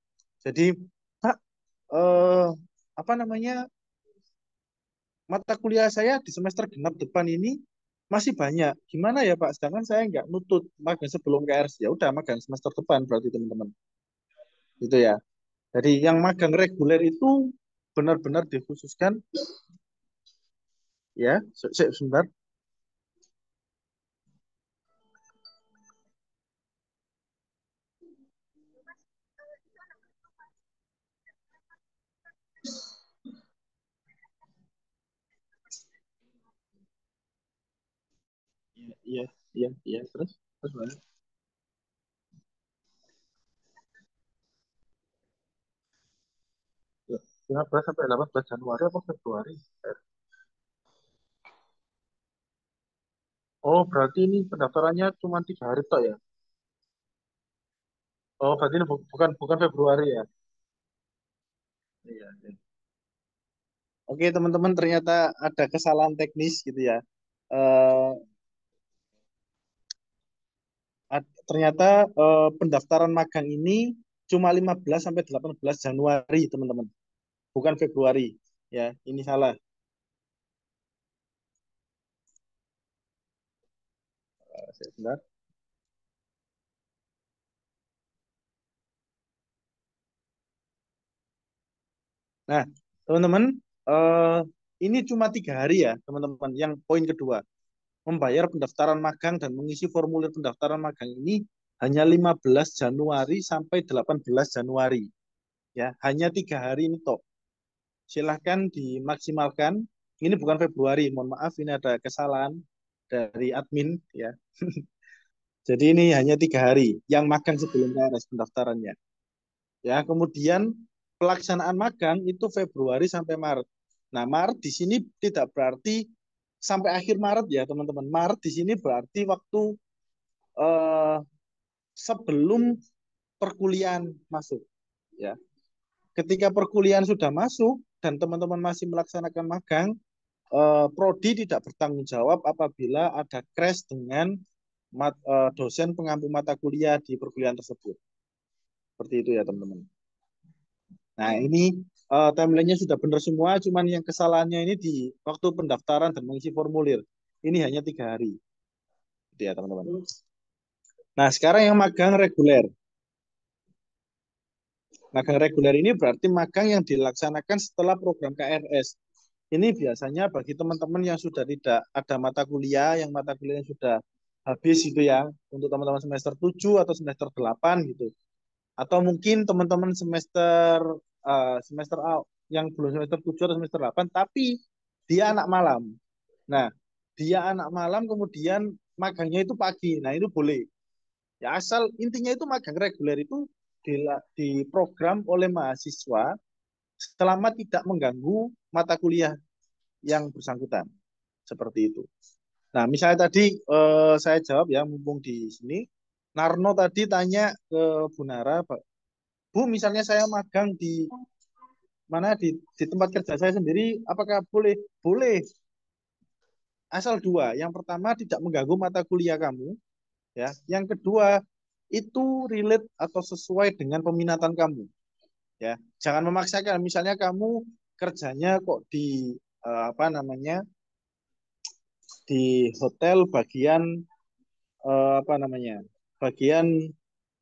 Jadi Pak, mata kuliah saya di semester genap depan ini masih banyak. Gimana ya Pak? Sedangkan saya nggak nutut magang sebelum KRS. Ya udah magang semester depan berarti teman-teman. Gitu ya. Jadi yang magang reguler itu benar-benar dikhususkan. Ya, sebentar. Iya. Terus mana? Ya, 15 sampai 18 Januari apa Februari? Oh, berarti ini pendaftarannya cuma 3 hari toh ya? Oh, berarti ini bukan Februari ya? Iya. Oke, teman-teman, ternyata ada kesalahan teknis gitu ya. Eh, ternyata pendaftaran magang ini cuma 15 sampai 18 Januari, teman-teman. Bukan Februari. Ya, ini salah. Sebentar. Nah, teman-teman, ini cuma 3 hari ya, teman-teman. Yang poin kedua, membayar pendaftaran magang dan mengisi formulir pendaftaran magang ini hanya 15 Januari sampai 18 Januari. Ya, hanya 3 hari ini toh. Silahkan dimaksimalkan. Ini bukan Februari, mohon maaf, ini ada kesalahan dari admin ya. Jadi ini hanya 3 hari yang magang sebelum KRS pendaftarannya. Ya, kemudian pelaksanaan magang itu Februari sampai Maret. Nah, Maret di sini tidak berarti sampai akhir Maret ya, teman-teman. Maret di sini berarti waktu eh, sebelum perkuliahan masuk ya. Ketika perkuliahan sudah masuk dan teman-teman masih melaksanakan magang, prodi tidak bertanggung jawab apabila ada crash dengan dosen pengampu mata kuliah di perkuliahan tersebut. Seperti itu ya teman-teman. Nah ini timelinenya sudah benar semua, cuman yang kesalahannya ini di waktu pendaftaran dan mengisi formulir. Ini hanya 3 hari. Gitu ya teman-teman. Nah sekarang yang magang reguler. Magang reguler ini berarti magang yang dilaksanakan setelah program KRS. Ini biasanya bagi teman-teman yang sudah tidak ada mata kuliah, yang mata kuliahnya sudah habis gitu ya, untuk teman-teman semester 7 atau semester 8 gitu. Atau mungkin teman-teman semester yang belum semester 7 atau semester 8 tapi dia anak malam. Nah, dia anak malam kemudian magangnya itu pagi. Nah, itu boleh. Ya asal intinya itu magang reguler itu diprogram oleh mahasiswa selama tidak mengganggu mata kuliah yang bersangkutan. Seperti itu. Nah, misalnya tadi saya jawab ya, mumpung di sini. Narno tadi tanya ke Bu Nara, Bu, misalnya saya magang di mana di tempat kerja saya sendiri, apakah boleh? Boleh. Asal 2. Yang pertama tidak mengganggu mata kuliah kamu, ya. Yang kedua itu relate atau sesuai dengan peminatan kamu, ya. Jangan memaksakan. Misalnya kamu kerjanya kok di apa namanya? Di hotel bagian apa namanya? Bagian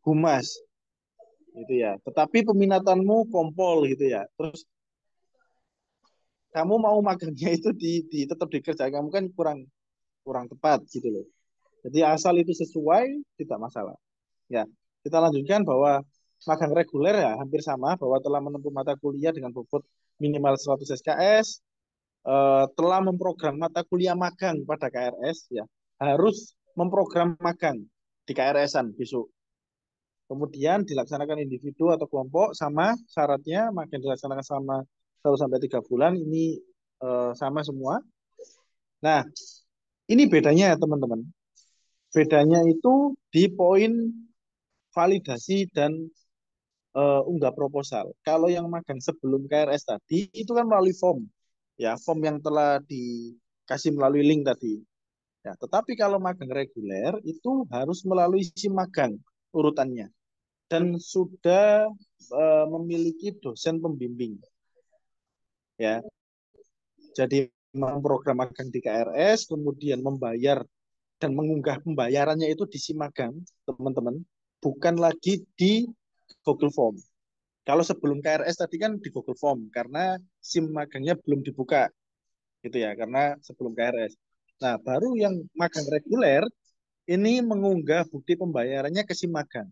humas gitu ya. Tetapi peminatanmu kompol gitu ya. Terus kamu mau magangnya itu tetap dikerjakan, kamu kan kurang tepat gitu loh. Jadi asal itu sesuai tidak masalah. Ya, kita lanjutkan bahwa magang reguler ya hampir sama, bahwa telah menempuh mata kuliah dengan bobot minimal 100 SKS, telah memprogram mata kuliah magang pada KRS ya, harus memprogram magang di KRS-an besok. Kemudian dilaksanakan individu atau kelompok, sama syaratnya magang dilaksanakan selama 1-3 bulan, ini sama semua. Nah, ini bedanya ya teman-teman. Bedanya itu di poin validasi dan unggah proposal. Kalau yang magang sebelum KRS tadi itu kan melalui form, ya form yang telah dikasih melalui link tadi. Ya, tetapi kalau magang reguler itu harus melalui SIM magang urutannya dan sudah memiliki dosen pembimbing. Ya, jadi memprogram magang di KRS, kemudian membayar dan mengunggah pembayarannya itu di SIM magang, teman-teman, bukan lagi di Google Form. Kalau sebelum KRS tadi kan di Google Form karena SIM magangnya belum dibuka, gitu ya, karena sebelum KRS. Nah, baru yang magang reguler ini mengunggah bukti pembayarannya ke SIM magang.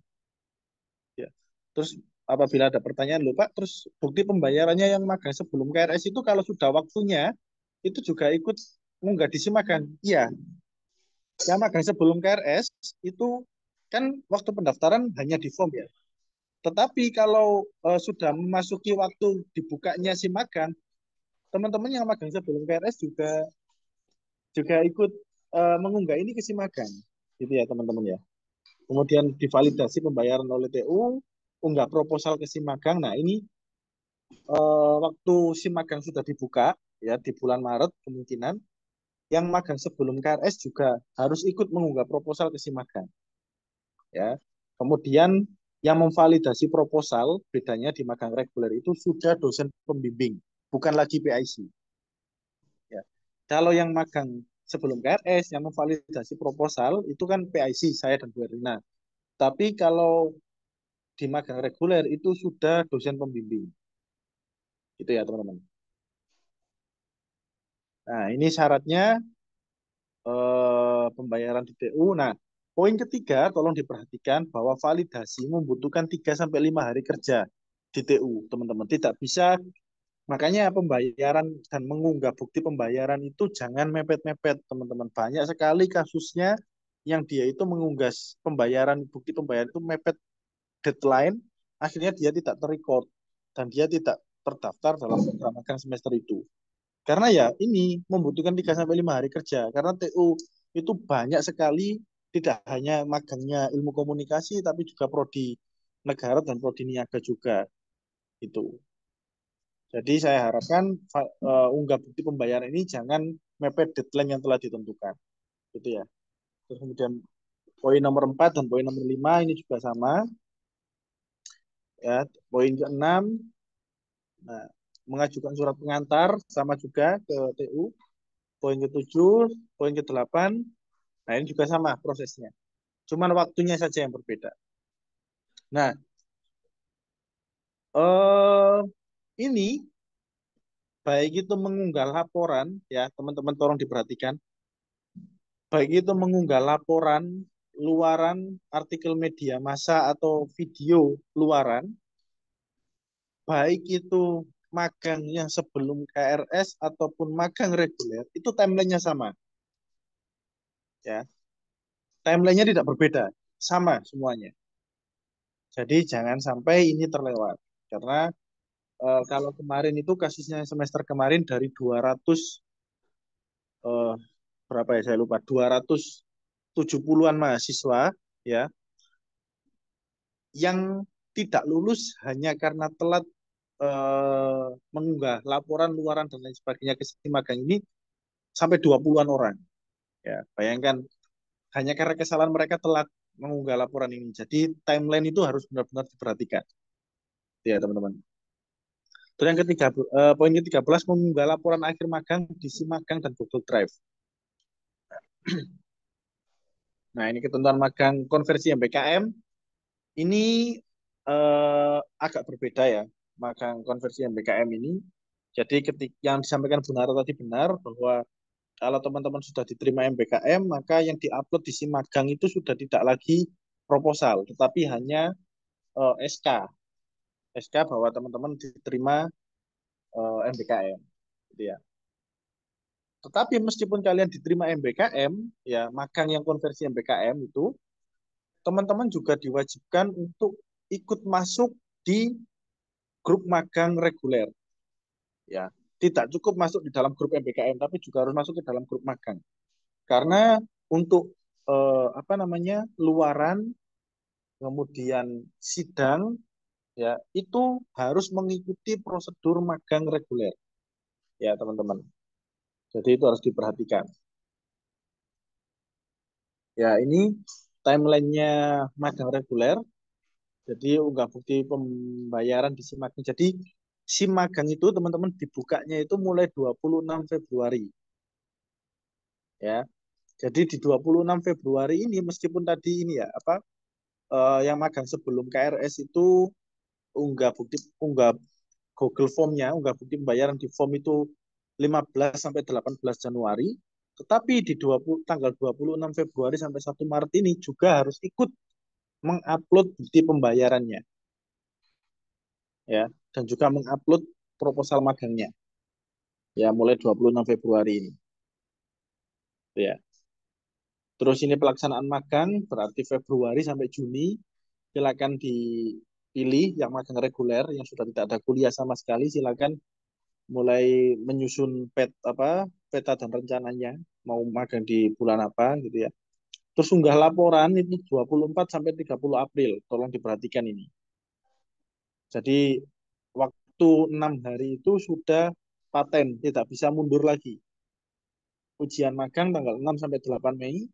Ya. Terus apabila ada pertanyaan, loh Pak, terus bukti pembayarannya yang magang sebelum KRS itu kalau sudah waktunya itu juga ikut mengunggah di SIM magang? Iya. Yang magang sebelum KRS itu kan waktu pendaftaran hanya di form ya. Tetapi kalau sudah memasuki waktu dibukanya SIM magang, teman-teman yang magang sebelum KRS juga ikut mengunggah ini ke SIM magang, gitu ya teman-teman ya. Kemudian divalidasi pembayaran oleh TU, unggah proposal ke SIM magang. Nah ini waktu SIM magang sudah dibuka ya di bulan Maret kemungkinan, yang magang sebelum KRS juga harus ikut mengunggah proposal ke SIM magang. Ya. Kemudian yang memvalidasi proposal, bedanya di magang reguler itu sudah dosen pembimbing, bukan lagi PIC. Ya. Kalau yang magang sebelum KRS, yang memvalidasi proposal, itu kan PIC, saya dan Bu Erlina. Tapi kalau di magang reguler itu sudah dosen pembimbing. Gitu ya teman-teman. Nah ini syaratnya pembayaran di TU. Nah poin ketiga, tolong diperhatikan bahwa validasi membutuhkan 3-5 hari kerja di TU, teman-teman. Tidak bisa, makanya pembayaran dan mengunggah bukti pembayaran itu jangan mepet-mepet, teman-teman. Banyak sekali kasusnya yang dia itu mengunggah pembayaran, bukti pembayaran itu mepet deadline, akhirnya dia tidak terrecord dan dia tidak terdaftar dalam program magang semester itu. Karena ya ini membutuhkan 3-5 hari kerja. Karena TU itu banyak sekali, tidak hanya magangnya ilmu komunikasi, tapi juga prodi negara dan prodi niaga juga. Itu. Jadi saya harapkan unggah bukti pembayaran ini jangan mepet deadline yang telah ditentukan. Gitu ya. Terus kemudian Poin nomor 4 dan poin nomor 5 ini juga sama. Ya, poin ke-6, nah, mengajukan surat pengantar sama juga ke TU. Poin ke-7, poin ke-8, nah ini juga sama prosesnya. Cuman waktunya saja yang berbeda. Nah, ini baik itu mengunggah laporan, ya teman-teman tolong diperhatikan. Baik itu mengunggah laporan, luaran, artikel media massa atau video luaran, baik itu magang yang sebelum KRS ataupun magang reguler, itu timelinenya sama. Ya, timelinenya tidak berbeda, sama semuanya. Jadi jangan sampai ini terlewat. Karena kalau kemarin itu kasusnya semester kemarin dari 200 berapa ya saya lupa 270-an mahasiswa ya yang tidak lulus hanya karena telat mengunggah laporan luaran dan lain sebagainya ke sistem magang ini sampai 20-an orang. Ya, bayangkan hanya karena kesalahan mereka telat mengunggah laporan ini. Jadi timeline itu harus benar-benar diperhatikan. Ya, teman-teman. Terus yang ketiga, poin ke-13 mengunggah laporan akhir magang di SIM magang dan Google Drive. Nah, ini ketentuan magang konversi MBKM. Ini agak berbeda ya, magang konversi MBKM ini. Jadi yang disampaikan Bu Nara tadi benar bahwa kalau teman-teman sudah diterima MBKM, maka yang diupload di SIM magang itu sudah tidak lagi proposal, tetapi hanya SK. SK bahwa teman-teman diterima MBKM. Gitu ya. Tetapi meskipun kalian diterima MBKM, ya magang yang konversi MBKM itu, teman-teman juga diwajibkan untuk ikut masuk di grup magang reguler. Ya, tidak cukup masuk di dalam grup MBKM, tapi juga harus masuk ke dalam grup magang. Karena untuk luaran, kemudian sidang, ya itu harus mengikuti prosedur magang reguler. Ya, teman-teman. Jadi itu harus diperhatikan. Ya, ini timelinenya magang reguler. Jadi unggah bukti pembayaran di SIM magang. Jadi SIM magang itu teman-teman dibukanya itu mulai 26 Februari. Ya. Jadi di 26 Februari ini meskipun tadi ini ya yang magang sebelum KRS itu unggah Google Form-nya, unggah bukti pembayaran di form itu 15 sampai 18 Januari, tetapi di tanggal 26 Februari sampai 1 Maret ini juga harus ikut mengupload bukti pembayarannya. Ya, dan juga mengupload proposal magangnya. Ya, mulai 26 Februari ini. Ya. Terus ini pelaksanaan magang berarti Februari sampai Juni. Silakan dipilih yang magang reguler yang sudah tidak ada kuliah sama sekali, silakan mulai menyusun peta dan rencananya mau magang di bulan apa gitu ya. Terus unggah laporan itu 24 sampai 30 April. Tolong diperhatikan ini. Jadi waktu 6 hari itu sudah paten, tidak bisa mundur lagi. Ujian magang tanggal 6 sampai 8 Mei.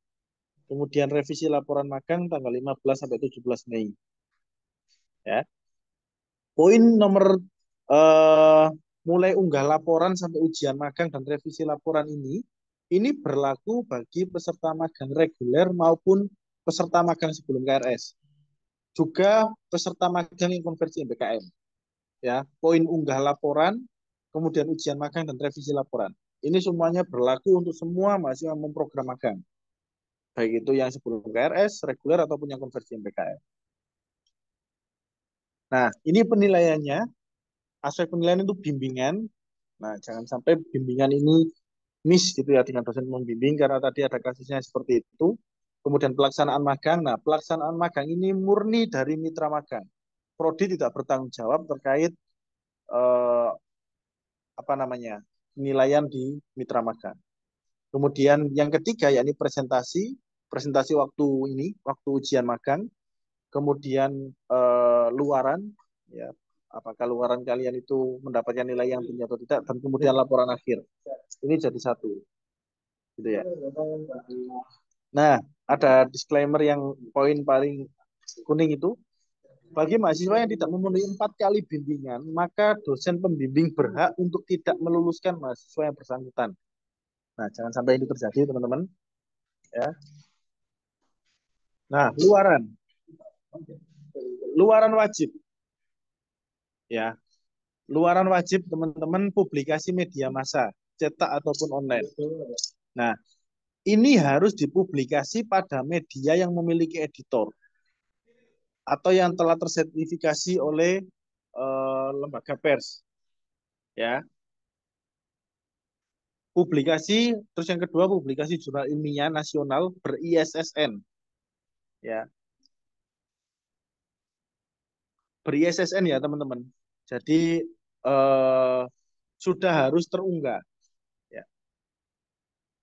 Kemudian revisi laporan magang tanggal 15 sampai 17 Mei. Ya. Poin nomor mulai unggah laporan sampai ujian magang dan revisi laporan ini berlaku bagi peserta magang reguler maupun peserta magang sebelum KRS. Juga peserta magang yang konversi MBKM. Ya, poin unggah laporan, kemudian ujian magang dan revisi laporan. Ini semuanya berlaku untuk semua mahasiswa memprogram magang. Baik itu yang sebelum KRS, reguler ataupun yang konversi MBKM. Nah, ini penilaiannya. Aspek penilaian itu bimbingan. Nah, jangan sampai bimbingan ini miss gitu ya dengan dosen membimbing karena tadi ada kasusnya seperti itu. Kemudian pelaksanaan magang. Nah, pelaksanaan magang ini murni dari mitra magang. Prodi tidak bertanggung jawab terkait penilaian di mitra magang. Kemudian yang ketiga yakni presentasi waktu ujian magang. Kemudian luaran, ya apakah luaran kalian itu mendapatkan nilai yang tinggi atau tidak, dan kemudian laporan akhir. Ini jadi satu, gitu ya. Nah, ada disclaimer yang poin paling kuning itu. Bagi mahasiswa yang tidak memenuhi 4 kali bimbingan, maka dosen pembimbing berhak untuk tidak meluluskan mahasiswa yang bersangkutan. Nah, jangan sampai ini terjadi, teman-teman. Ya. Nah, luaran. Luaran wajib. Ya. Luaran wajib, teman-teman, publikasi media massa, cetak ataupun online. Nah, ini harus dipublikasi pada media yang memiliki editor atau yang telah tersertifikasi oleh lembaga pers. Ya. Publikasi, terus yang kedua publikasi jurnal ilmiah nasional ber-ISSN. Ya. Ber-ISSN ya, teman-teman. Jadi sudah harus terunggah. Ya.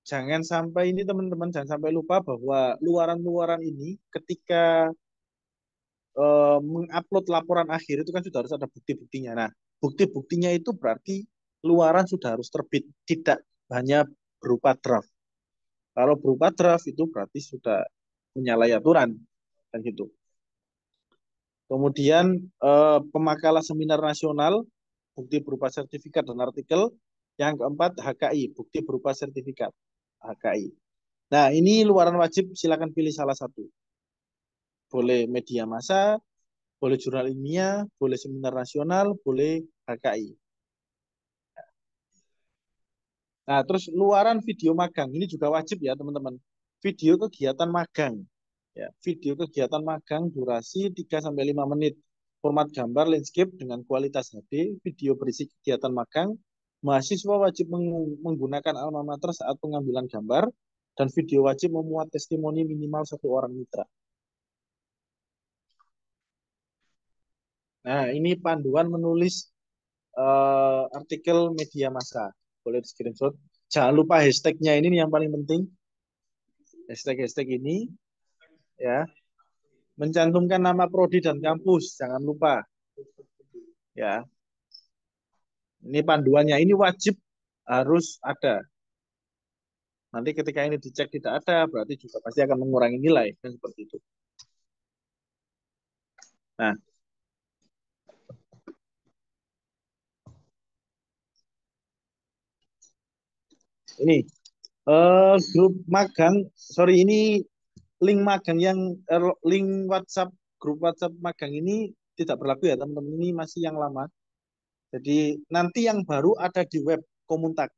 Jangan sampai ini, teman-teman, jangan sampai lupa bahwa luaran-luaran ini ketika mengupload laporan akhir itu kan sudah harus ada bukti-buktinya. Nah, bukti-buktinya itu berarti luaran sudah harus terbit, tidak hanya berupa draft. Kalau berupa draft itu berarti sudah menyalahi aturan, kan gitu. Kemudian pemakalah seminar nasional, bukti berupa sertifikat dan artikel. Yang keempat HKI, bukti berupa sertifikat HKI. Nah, ini luaran wajib, silakan pilih salah satu. Boleh media massa, boleh jurnal ilmiah, boleh seminar nasional, boleh HKI. Nah, terus luaran video magang ini juga wajib ya, teman-teman. Video kegiatan magang. Ya, video kegiatan magang durasi 3-5 menit. Format gambar landscape dengan kualitas HD, video berisi kegiatan magang. Mahasiswa wajib menggunakan alma mater saat pengambilan gambar, dan video wajib memuat testimoni minimal 1 orang mitra. Nah, ini panduan menulis artikel media massa. Boleh di screenshot. Jangan lupa hashtagnya ini yang paling penting. Hashtag ini ya. Mencantumkan nama prodi dan kampus, jangan lupa. Ya. Ini panduannya, ini wajib harus ada. Nanti ketika ini dicek tidak ada, berarti juga pasti akan mengurangi nilai, kan seperti itu. Nah, ini grup magang, sorry, ini link magang yang link WhatsApp, grup WhatsApp magang ini tidak berlaku ya, teman-teman. Ini masih yang lama. Jadi nanti yang baru ada di web Komuntak.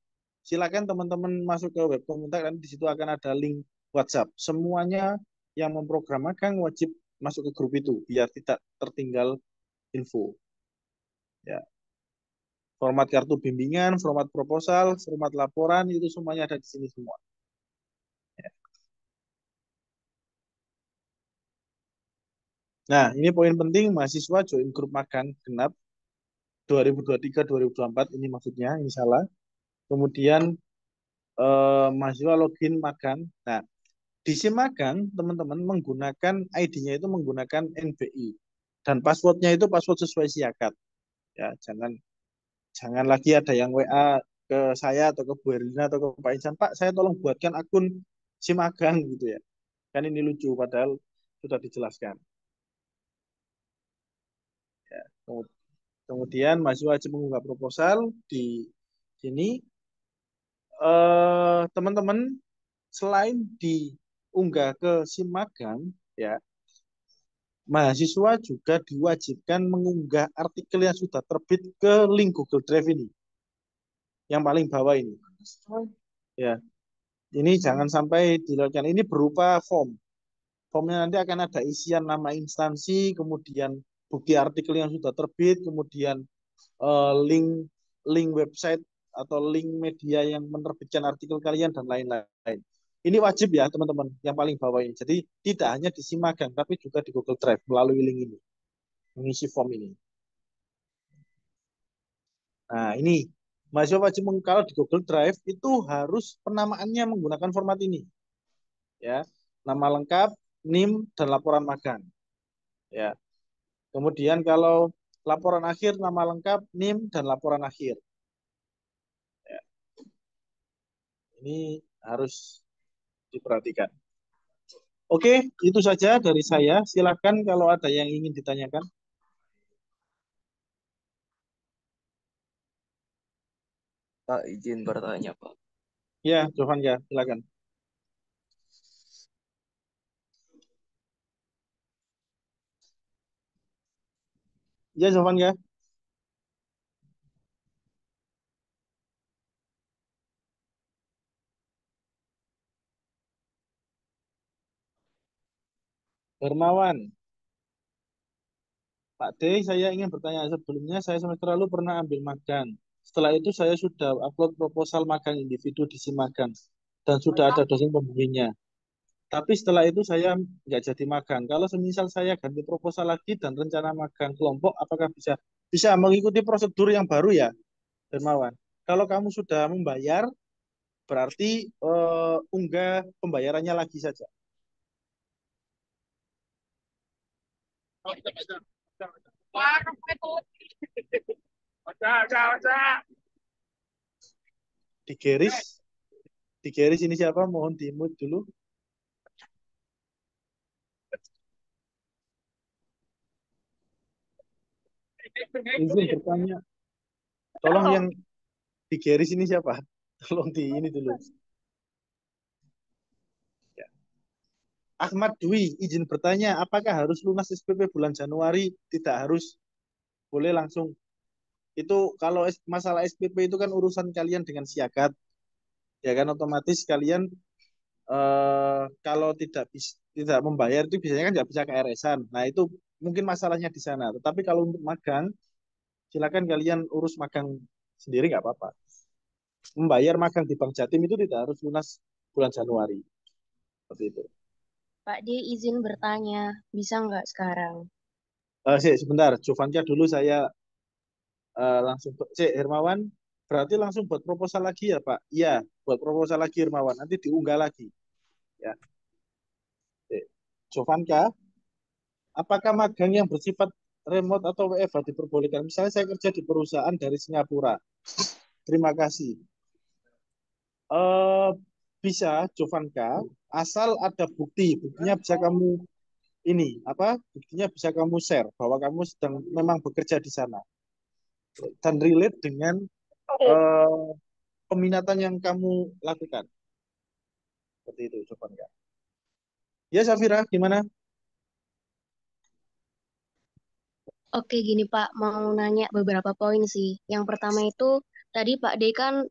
Silakan teman-teman masuk ke web Komuntak, dan di situ akan ada link WhatsApp. Semuanya yang memprogram magang wajib masuk ke grup itu biar tidak tertinggal info. Ya. Format kartu bimbingan, format proposal, format laporan itu semuanya ada di sini semua. Ya. Nah, ini poin penting, mahasiswa join grup magang genap 2023-2024, ini maksudnya, ini salah. Kemudian mahasiswa login magang. Nah, di SIM magang, teman-teman menggunakan ID-nya itu menggunakan NBI. Dan passwordnya itu password sesuai siakat. Ya, jangan lagi ada yang WA ke saya atau ke Bu Erlina atau ke Pak Insan, Pak, saya tolong buatkan akun SIM magang gitu ya. Kan ini lucu, padahal sudah dijelaskan. Ya, kemudian mahasiswa wajib mengunggah proposal di sini. Teman-teman, selain diunggah ke SIM magang, ya, mahasiswa juga diwajibkan mengunggah artikel yang sudah terbit ke link Google Drive ini. Yang paling bawah ini. Ya. Ini jangan sampai dilewatkan. Ini berupa form. Formnya nanti akan ada isian nama instansi, kemudian bukti artikel yang sudah terbit, kemudian link website atau link media yang menerbitkan artikel kalian, dan lain-lain. Ini wajib ya, teman-teman, yang paling bawah ini. Jadi tidak hanya di SIM magang, tapi juga di Google Drive melalui link ini. Mengisi form ini. Nah, ini mahasiswa wajib, kalau di Google Drive itu harus penamaannya menggunakan format ini. Ya, nama lengkap, NIM, dan laporan magang. Ya. Kemudian kalau laporan akhir, nama lengkap, NIM, dan laporan akhir. Ya. Ini harus diperhatikan. Oke, itu saja dari saya. Silakan kalau ada yang ingin ditanyakan. Pak, izin bertanya, Pak. Ya, Jovan ya, silakan. Ya, Jovan ya. Hermawan, Pak D, saya ingin bertanya. Sebelumnya saya semester lalu pernah ambil magang. Setelah itu saya sudah upload proposal magang individu di Simagang dan sudah ada dosen pembimbingnya. Tapi setelah itu saya nggak jadi magang. Kalau semisal saya ganti proposal lagi dan rencana magang kelompok, apakah bisa bisa mengikuti prosedur yang baru ya, Hermawan? Kalau kamu sudah membayar, berarti unggah pembayarannya lagi saja. Digaris, digaris ini siapa? Mohon di-mute dulu. Izin bertanya, tolong yang digaris ini siapa? Tolong di ini dulu. Ya. Ahmad Dwi, izin bertanya, apakah harus lunas SPP bulan Januari? Tidak harus, boleh langsung. Itu kalau masalah SPP itu kan urusan kalian dengan Siagat, ya kan otomatis kalian kalau tidak membayar itu biasanya kan nggak bisa ke RS-an. Nah itu mungkin masalahnya di sana. Tetapi kalau untuk magang, silakan kalian urus magang sendiri nggak apa-apa. Membayar magang di Bank Jatim itu tidak harus lunas bulan Januari. Seperti itu. Pak D izin bertanya, bisa nggak sekarang? Sebentar, Jovanka dulu saya langsung. Hermawan, berarti langsung buat proposal lagi ya Pak? Iya, buat proposal lagi Hermawan. Nanti diunggah lagi. Ya. Jovanka, apakah magang yang bersifat remote atau WFH diperbolehkan? Misalnya saya kerja di perusahaan dari Singapura. Terima kasih. Eh, bisa, Jovanka, asal ada bukti. Buktinya bisa kamu ini apa? Buktinya bisa kamu share bahwa kamu sedang memang bekerja di sana dan relate dengan eh, peminatan yang kamu lakukan. Seperti itu, Jovanka. Ya, Safira, gimana? Oke, gini Pak, mau nanya beberapa poin sih. Yang pertama itu, tadi Pak D kan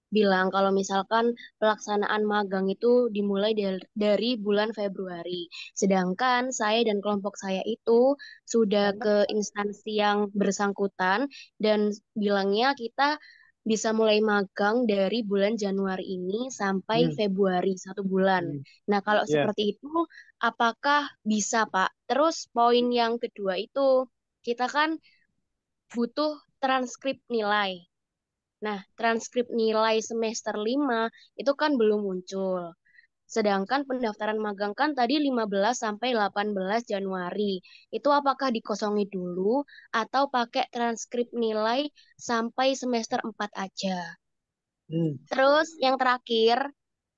bilang kalau misalkan pelaksanaan magang itu dimulai dari bulan Februari. Sedangkan saya dan kelompok saya itu sudah ke instansi yang bersangkutan dan bilangnya kita bisa mulai magang dari bulan Januari ini sampai Februari, 1 bulan. Nah, kalau Ya. seperti itu, apakah bisa, Pak? Terus poin yang kedua itu, kita kan butuh transkrip nilai. Nah, transkrip nilai semester 5 itu kan belum muncul. Sedangkan pendaftaran magang kan tadi 15 sampai 18 Januari. Itu apakah dikosongi dulu atau pakai transkrip nilai sampai semester 4 aja? Terus yang terakhir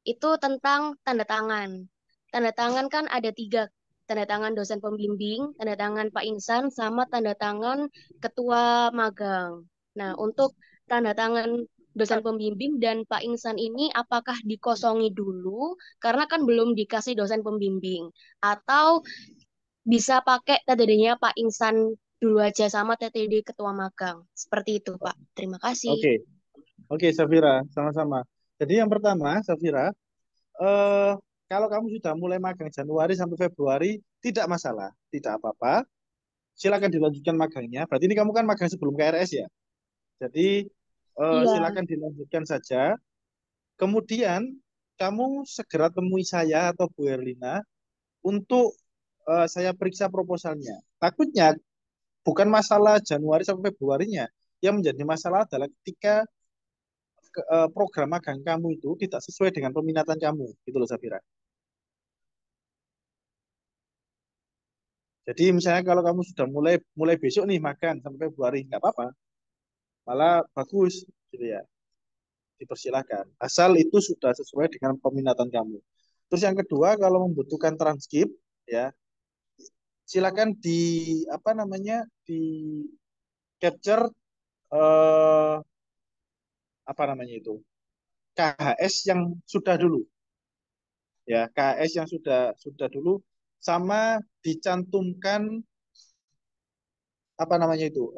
itu tentang tanda tangan. Tanda tangan kan ada 3. Tanda tangan dosen pembimbing, tanda tangan Pak Insan, sama tanda tangan ketua magang. Nah, untuk tanda tangan dosen pembimbing dan Pak Insan ini apakah dikosongi dulu karena kan belum dikasih dosen pembimbing atau bisa pakai TTD-nya Pak Insan dulu aja sama TTD ketua magang. Seperti itu, Pak. Terima kasih. Oke. Oke, Safira, sama-sama. Jadi yang pertama, Safira, eh, kalau kamu sudah mulai magang Januari sampai Februari, tidak masalah, tidak apa-apa. Silakan dilanjutkan magangnya. Berarti ini kamu kan magang sebelum KRS ya. Jadi Iya. silakan dilanjutkan saja. Kemudian kamu segera temui saya atau Bu Erlina untuk saya periksa proposalnya. Takutnya bukan masalah Januari sampai Februarinya. Yang menjadi masalah adalah ketika program magang kamu itu tidak sesuai dengan peminatan kamu, gitu loh Safira. Jadi misalnya kalau kamu sudah mulai besok nih magang sampai Februari, nggak apa-apa, malah bagus, gitu ya, dipersilakan. Asal itu sudah sesuai dengan peminatan kamu. Terus yang kedua, kalau membutuhkan transkrip, ya silakan di apa namanya di capture eh, apa namanya itu KHS yang sudah dulu, ya KHS yang sudah dulu, sama dicantumkan apa namanya itu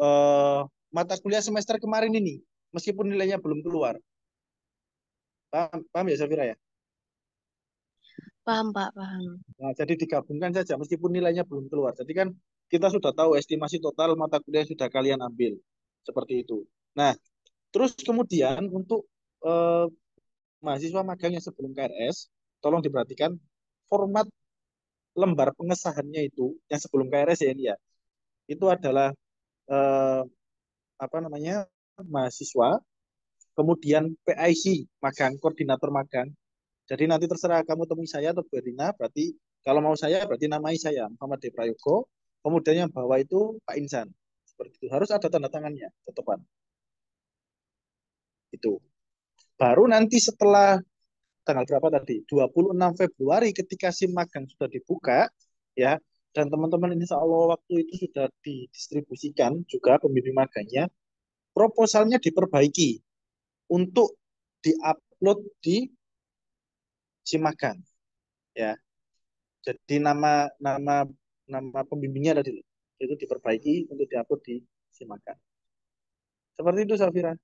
mata kuliah semester kemarin ini, meskipun nilainya belum keluar. Paham ya Safira ya? Paham, Pak, paham. Nah, jadi digabungkan saja meskipun nilainya belum keluar. Jadi kan kita sudah tahu estimasi total mata kuliah yang sudah kalian ambil. Seperti itu. Nah, terus kemudian untuk eh, mahasiswa magang yang sebelum KRS, tolong diperhatikan format lembar pengesahannya itu yang sebelum KRS ya ini ya. Itu adalah eh, apa namanya? Mahasiswa, kemudian PIC magang, koordinator magang. Jadi nanti terserah kamu temui saya atau Bu Erina, berarti kalau mau saya berarti namai saya Muhammad D. Prayogo, kemudian yang bawah itu Pak Insan. Seperti itu. Harus ada tanda tangannya, tetepan. Itu. Baru nanti setelah tanggal berapa tadi? 26 Februari ketika SIM magang sudah dibuka, ya, dan teman-teman insya Allah waktu itu sudah didistribusikan juga pembimbing magangnya, proposalnya diperbaiki untuk diupload di SIM magang, ya. Jadi nama nama nama pembimbingnya tadi itu diperbaiki untuk diupload di Simakan. Seperti itu Safira.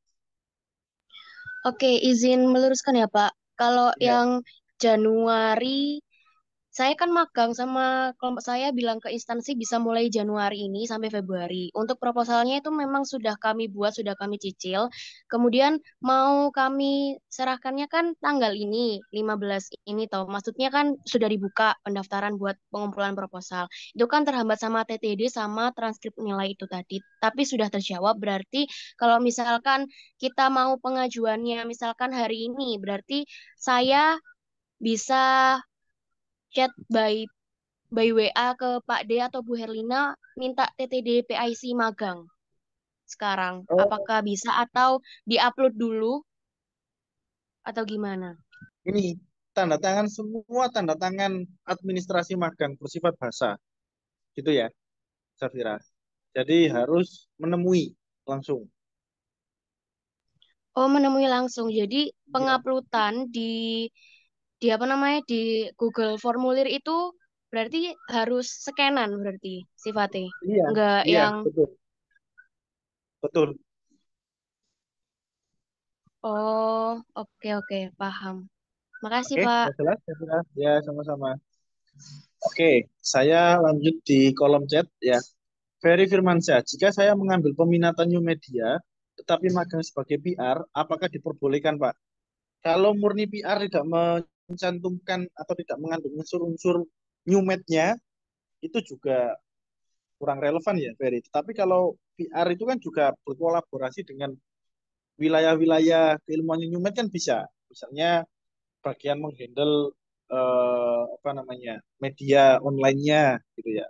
Oke, izin meluruskan ya, Pak. Kalau Ya. yang Januari, saya kan magang sama kelompok saya bilang ke instansi bisa mulai Januari ini sampai Februari. Untuk proposalnya itu memang sudah kami buat, sudah kami cicil. Kemudian mau kami serahkannya kan tanggal ini, 15 ini toh. Maksudnya kan sudah dibuka pendaftaran buat pengumpulan proposal. Itu kan terhambat sama TTD sama transkrip nilai itu tadi. Tapi sudah terjawab, berarti kalau misalkan kita mau pengajuannya misalkan hari ini, berarti saya bisa chat by WA ke Pak D atau Bu Herlina minta TTD PIC magang sekarang. Oh, Apakah bisa atau diupload dulu atau gimana? ini tanda tangan semua tanda tangan administrasi magang bersifat bahasa, gitu ya, Safira. Jadi harus menemui langsung. Oh, menemui langsung. Jadi Iya. penguploadan di apa namanya di Google Formulir itu berarti harus scanan berarti sifatnya. Iya, Enggak iya, yang betul, betul. oh, oke oke, paham. Makasih, Oke, Pak. sudah jelas, Safira? Ya, sama-sama. Oke, saya lanjut di kolom chat ya. Ferry Firmansyah, jika saya mengambil peminatan new media, tetapi magang sebagai PR, apakah diperbolehkan, Pak? Kalau murni PR tidak mencantumkan atau tidak mengandung unsur-unsur new med-nya, itu juga kurang relevan ya, Ferry. Tetapi kalau PR itu kan juga berkolaborasi dengan wilayah-wilayah keilmuan new med kan bisa. Misalnya bagian menghandle apa namanya media online-nya gitu ya.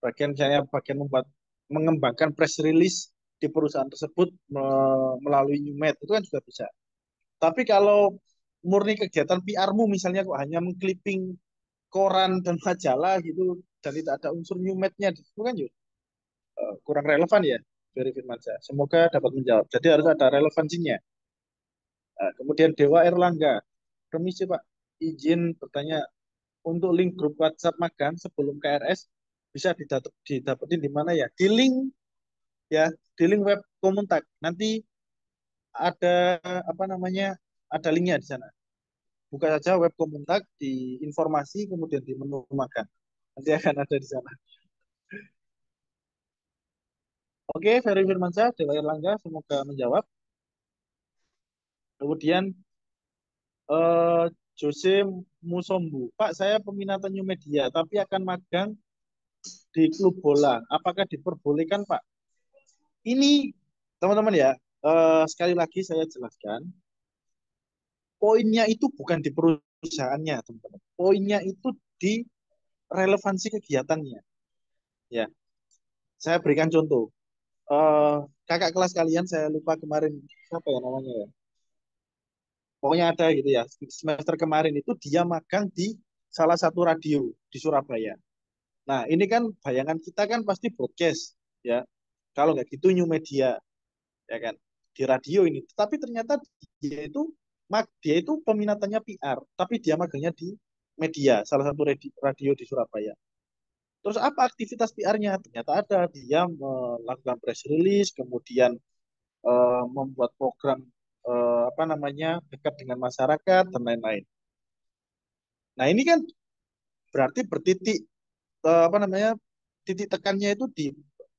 Bagian saya bagian membuat mengembangkan press release di perusahaan tersebut melalui Newmed itu kan juga bisa. Tapi kalau murni kegiatan PR-mu misalnya kok hanya mengclipping koran dan majalah gitu dan tidak ada unsur Newmed-nya di situ kan juga kurang relevan ya dari Firmansyah. Semoga dapat menjawab. Jadi harus ada relevansinya. Kemudian Dewa Erlangga, permisi Pak, izin bertanya untuk link grup WhatsApp magang sebelum KRS bisa didapetin di mana ya? Di link ya, di link web Komuntak. Nanti ada apa namanya? Ada linknya di sana. Buka saja web Komuntak di informasi kemudian di menu magang. Nanti akan ada di sana. Oke, Ferry Firmansyah, Dewa Erlangga, semoga menjawab. Kemudian eh, Jose Musombu, Pak, saya peminatan new media, tapi akan magang di klub bola. Apakah diperbolehkan, Pak? Ini teman-teman ya, sekali lagi saya jelaskan, poinnya itu bukan di perusahaannya, teman-teman. Poinnya itu di relevansi kegiatannya. Ya, saya berikan contoh. Eh, kakak kelas kalian, saya lupa kemarin siapa ya namanya ya. pokoknya ada gitu ya. Semester kemarin itu dia magang di salah satu radio di Surabaya. Nah, ini kan bayangan kita kan pasti broadcast ya. Kalau nggak gitu new media ya kan di radio ini. Tapi ternyata dia itu peminatannya PR, tapi dia magangnya di media, salah satu radio di Surabaya. Terus apa aktivitas PR-nya? Ternyata ada dia melakukan press release, kemudian membuat program apa namanya dekat dengan masyarakat dan lain-lain. Nah ini kan berarti apa namanya titik tekannya itu di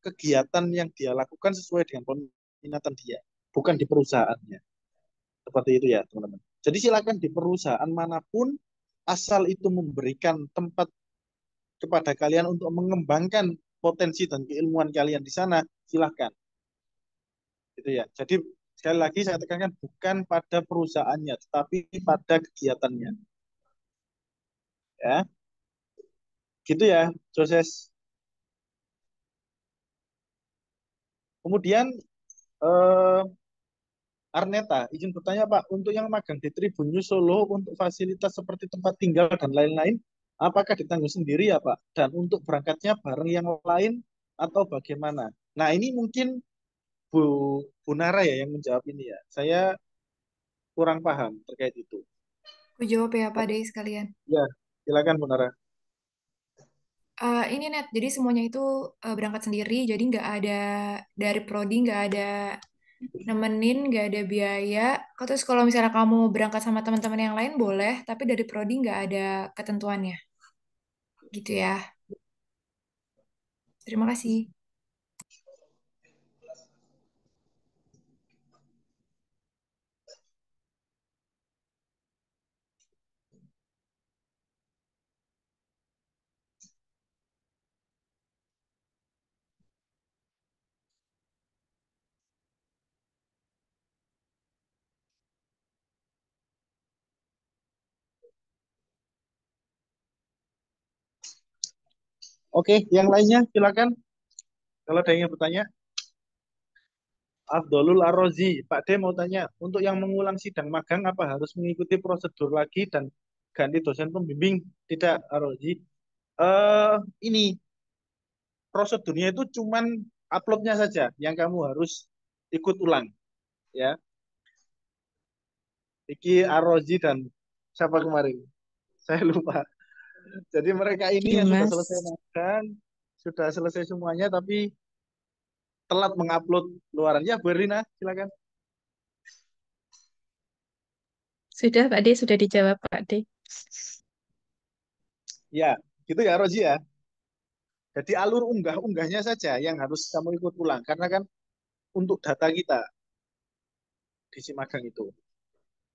kegiatan yang dia lakukan sesuai dengan peminatan dia, bukan di perusahaannya. Seperti itu ya teman-teman. Jadi silakan di perusahaan manapun asal itu memberikan tempat kepada kalian untuk mengembangkan potensi dan keilmuan kalian di sana, silakan. Gitu ya. Jadi sekali lagi saya tekankan bukan pada perusahaannya, tetapi pada kegiatannya. Ya. Gitu ya, Joses. Kemudian Arneta, izin bertanya Pak, untuk yang magang di Tribun News Solo untuk fasilitas seperti tempat tinggal dan lain-lain, apakah ditanggung sendiri ya Pak? Dan untuk berangkatnya bareng yang lain atau bagaimana? Nah ini mungkin Bu Nara ya yang menjawab ini ya. Saya kurang paham terkait itu. Aku jawab ya Pak Dei sekalian. Ya, silakan Bu Nara. Ini Net, jadi semuanya itu berangkat sendiri, jadi nggak ada dari prodi, nggak ada nemenin, nggak ada biaya. Terus kalau misalnya kamu berangkat sama teman-teman yang lain boleh, tapi dari prodi nggak ada ketentuannya. Gitu ya. Terima kasih. Oke, yang lainnya silakan. Kalau ada yang bertanya. Abdulul Arrozi, Pak D mau tanya, untuk yang mengulang sidang magang apa harus mengikuti prosedur lagi dan ganti dosen pembimbing? Tidak, Arrozi. Eh, ini prosedurnya itu cuman uploadnya saja yang kamu harus ikut ulang, ya. Iki Arrozi dan siapa kemarin? Saya lupa. Jadi mereka ini yang sudah Dimas. selesai magang, sudah selesai semuanya, tapi telat mengupload luaran. Ya, Bu Erlina, silakan. Sudah Pak D, sudah dijawab Pak D. Ya, gitu ya Rozi ya. Jadi alur unggahnya saja yang harus kamu ikut ulang. Karena kan untuk data kita di si magang itu.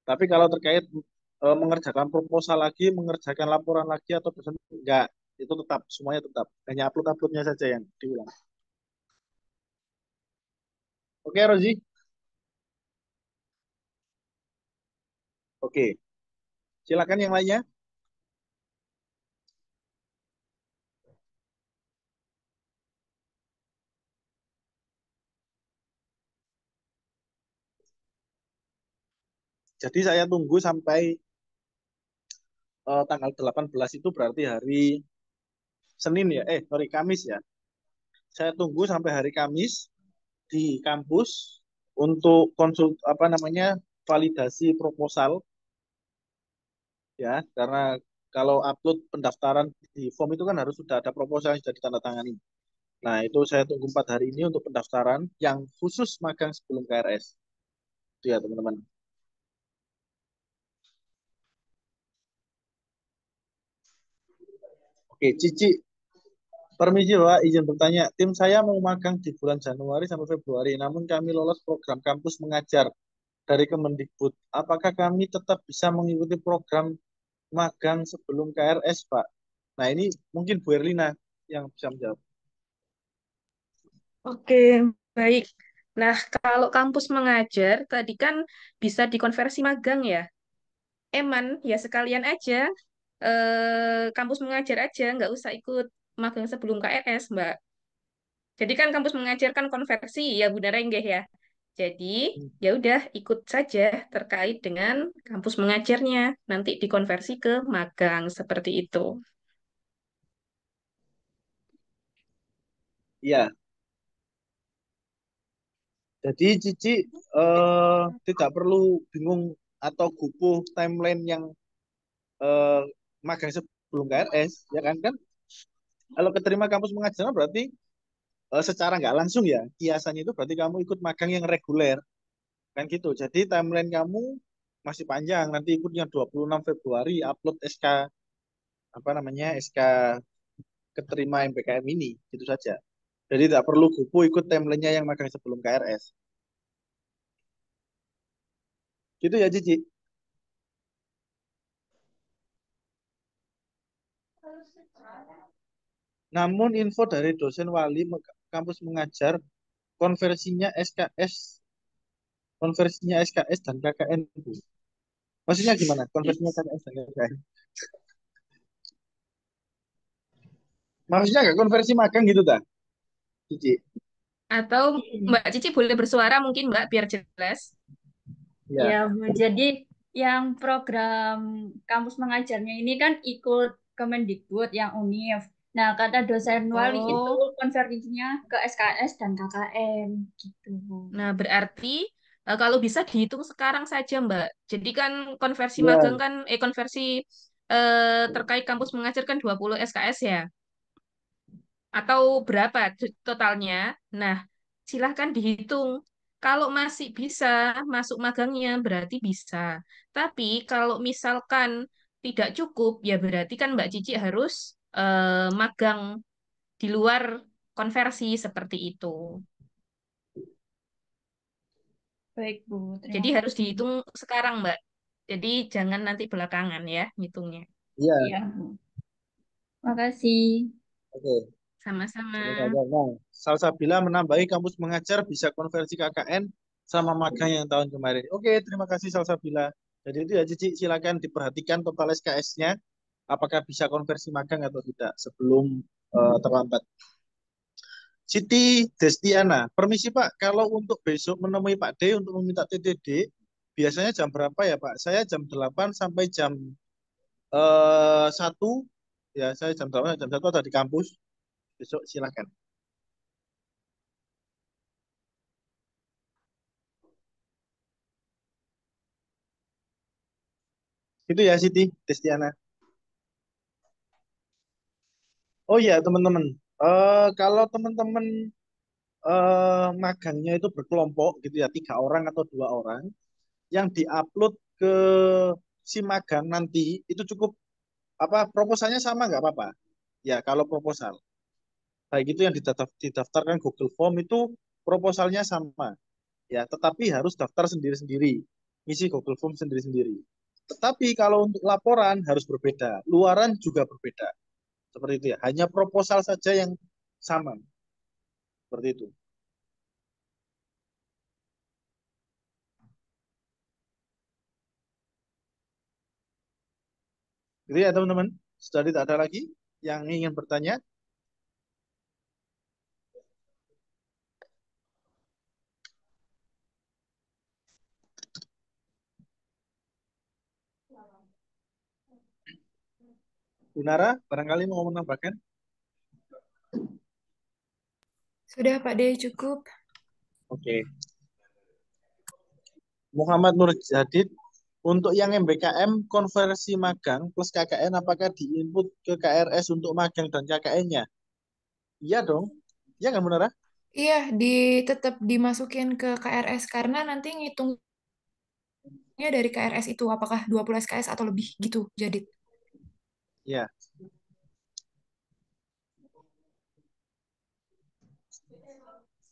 Tapi kalau terkait mengerjakan proposal lagi, mengerjakan laporan lagi atau dosen, enggak. Itu tetap, semuanya tetap. Hanya upload-uploadnya saja yang diulang. Oke, Rozi? Oke. Silakan yang lainnya. Jadi saya tunggu sampai tanggal 18 itu berarti hari Senin ya. Sorry, Kamis ya. Saya tunggu sampai hari Kamis di kampus untuk konsul apa namanya validasi proposal ya karena kalau upload pendaftaran di form itu kan harus sudah ada proposal yang sudah ditandatangani. Nah itu saya tunggu 4 hari ini untuk pendaftaran yang khusus magang sebelum KRS. Itu ya teman-teman. Oke, Cici, permisi Pak, izin bertanya. Tim saya mau magang di bulan Januari sampai Februari, namun kami lolos program kampus mengajar dari Kemendikbud. Apakah kami tetap bisa mengikuti program magang sebelum KRS, Pak? Nah, ini mungkin Bu Erlina yang bisa menjawab. Oke, baik. Nah, kalau kampus mengajar, tadi kan bisa dikonversi magang ya. Eman, ya sekalian aja, kampus mengajar aja, nggak usah ikut magang sebelum KRS, Mbak. Jadi kan kampus mengajar kan konversi, ya benar enggak ya. Jadi ya udah ikut saja terkait dengan kampus mengajarnya. Nanti dikonversi ke magang seperti itu. Iya, jadi Cici tidak perlu bingung atau gugup timeline yang eh, magang sebelum KRS, ya kan? Kan kalau keterima kampus mengajar berarti secara nggak langsung ya, kiasannya itu berarti kamu ikut magang yang reguler, kan gitu. Jadi timeline kamu masih panjang, nanti ikutnya 26 Februari upload SK apa namanya SK keterima MBKM ini, gitu saja. Jadi tidak perlu gupu ikut timelinenya yang magang sebelum KRS. Gitu ya Cici. Namun info dari dosen wali kampus mengajar konversinya SKS, konversinya SKS dan KKN, Bu. Maksudnya gimana? Konversinya KKS dan KKN. Maksudnya nggak konversi magang gitu dah, Cici? Atau Mbak Cici boleh bersuara mungkin Mbak biar jelas. Ya. Ya, Bu. Jadi yang program kampus mengajarnya ini kan ikut Kemendikbud yang UNIF. Nah, kata dosen wali itu Oh, konversinya ke SKS dan KKN gitu, Bu. nah berarti kalau bisa dihitung sekarang saja Mbak. Jadi kan konversi magang Ya. kan konversi terkait kampus mengajar kan 20 SKS ya. Atau berapa totalnya? Nah, silahkan dihitung. Kalau masih bisa masuk magangnya berarti bisa. Tapi kalau misalkan tidak cukup, ya berarti kan Mbak Cici harus magang di luar konversi seperti itu. Baik, Bu. Terima Jadi harus kasih. dihitung sekarang, Mbak. Jadi jangan nanti belakangan ya ngitungnya. Iya. Iya, Bu. Makasih. Oke. Sama-sama. Nah, Salsabila menambahi kampus mengajar bisa konversi KKN sama magang yang tahun kemarin. Oke, terima kasih Salsabila. Jadi itu ya Cici, silakan diperhatikan total SKS-nya, apakah bisa konversi magang atau tidak sebelum terlambat. Siti Destiana, permisi Pak, kalau untuk besok menemui Pak D untuk meminta TTD, biasanya jam berapa ya Pak? Saya jam 8 sampai jam 1, ya saya jam 8 jam 1 ada di kampus, besok silakan. Itu ya Siti Destiana. Oh ya teman-teman, kalau teman-teman magangnya itu berkelompok gitu ya, 3 orang atau 2 orang, yang diupload ke si magang nanti itu cukup apa proposalnya sama nggak apa-apa? Ya kalau proposal, baik itu yang didaftarkan Google Form itu proposalnya sama, ya tetapi harus daftar sendiri-sendiri, isi Google Form sendiri-sendiri. Tetapi kalau untuk laporan harus berbeda, luaran juga berbeda, seperti itu ya. Hanya proposal saja yang sama, seperti itu. Jadi ya teman-teman, sudah tidak ada lagi yang ingin bertanya. Gunara, barangkali mau menambahkan? Sudah Pak D, cukup. Oke. Muhammad Nur Jadid, untuk yang MBKM konversi magang plus KKN apakah diinput ke KRS untuk magang dan KKN-nya? Iya dong. Iya nggak Munara? Iya, tetap dimasukin ke KRS karena nanti ngitungnya dari KRS itu apakah 20 SKS atau lebih gitu, jadi. Iya.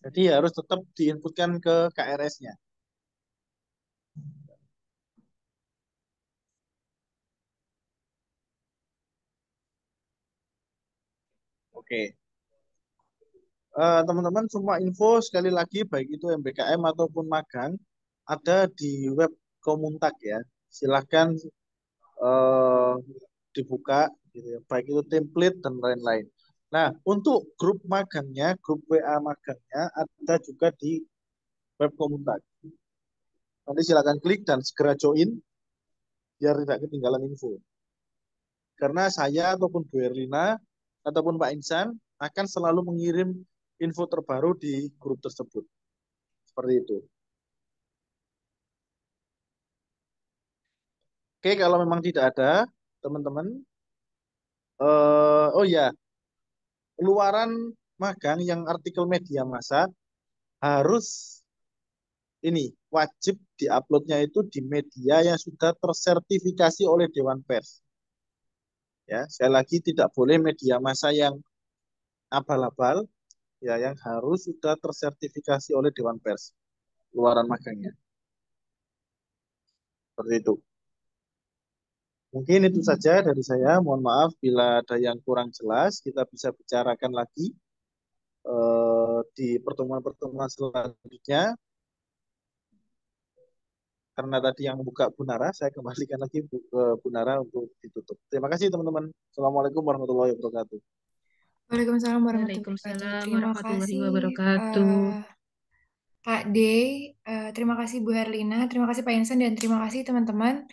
Jadi harus tetap diinputkan ke KRS-nya. Oke. Teman-teman semua info sekali lagi baik itu MBKM ataupun magang ada di web Komuntak ya. Silahkan eh, dibuka gitu ya. Baik itu template dan lain-lain. Nah, untuk grup magangnya, grup WA magangnya ada juga di web Komuntag. Nanti silakan klik dan segera join biar tidak ketinggalan info. Karena saya ataupun Bu Erlina ataupun Pak Insan akan selalu mengirim info terbaru di grup tersebut. Seperti itu. Oke, kalau memang tidak ada, teman-teman, oh ya, keluaran magang yang artikel media massa harus ini wajib diuploadnya itu di media yang sudah tersertifikasi oleh Dewan Pers. Ya, sekali lagi tidak boleh media massa yang abal-abal, ya, yang harus sudah tersertifikasi oleh Dewan Pers keluaran magangnya. Seperti itu. Mungkin itu saja dari saya. Mohon maaf bila ada yang kurang jelas. Kita bisa bicarakan lagi di pertemuan-pertemuan selanjutnya. Karena tadi yang buka Bu Nara, saya kembalikan lagi ke Bu Nara untuk ditutup. Terima kasih teman-teman. Assalamualaikum warahmatullahi wabarakatuh. Waalaikumsalam warahmatullahi wabarakatuh. Waalaikumsalam Terima warahmatullahi kasih wabarakatuh. Pak Dey, terima kasih Bu Herlina, terima kasih Pak Insan, dan terima kasih teman-teman.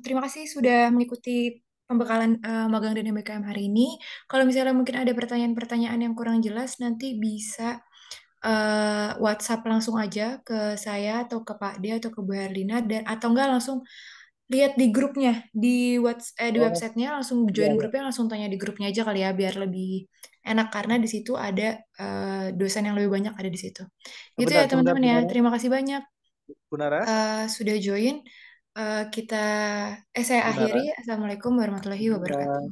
Terima kasih sudah mengikuti pembekalan magang dan MBKM hari ini. Kalau misalnya mungkin ada pertanyaan-pertanyaan yang kurang jelas, nanti bisa WhatsApp langsung aja ke saya atau ke Pak D atau ke Bu Herlina, dan atau enggak langsung lihat di grupnya di di websitenya, langsung join grupnya, langsung tanya di grupnya aja kali ya, biar lebih enak karena di situ ada dosen yang lebih banyak ada di situ. Gitu ya teman-teman ya. Terima kasih banyak Bu Nara. Sudah join. Saya Bu Nara. akhiri. Assalamualaikum warahmatullahi wabarakatuh.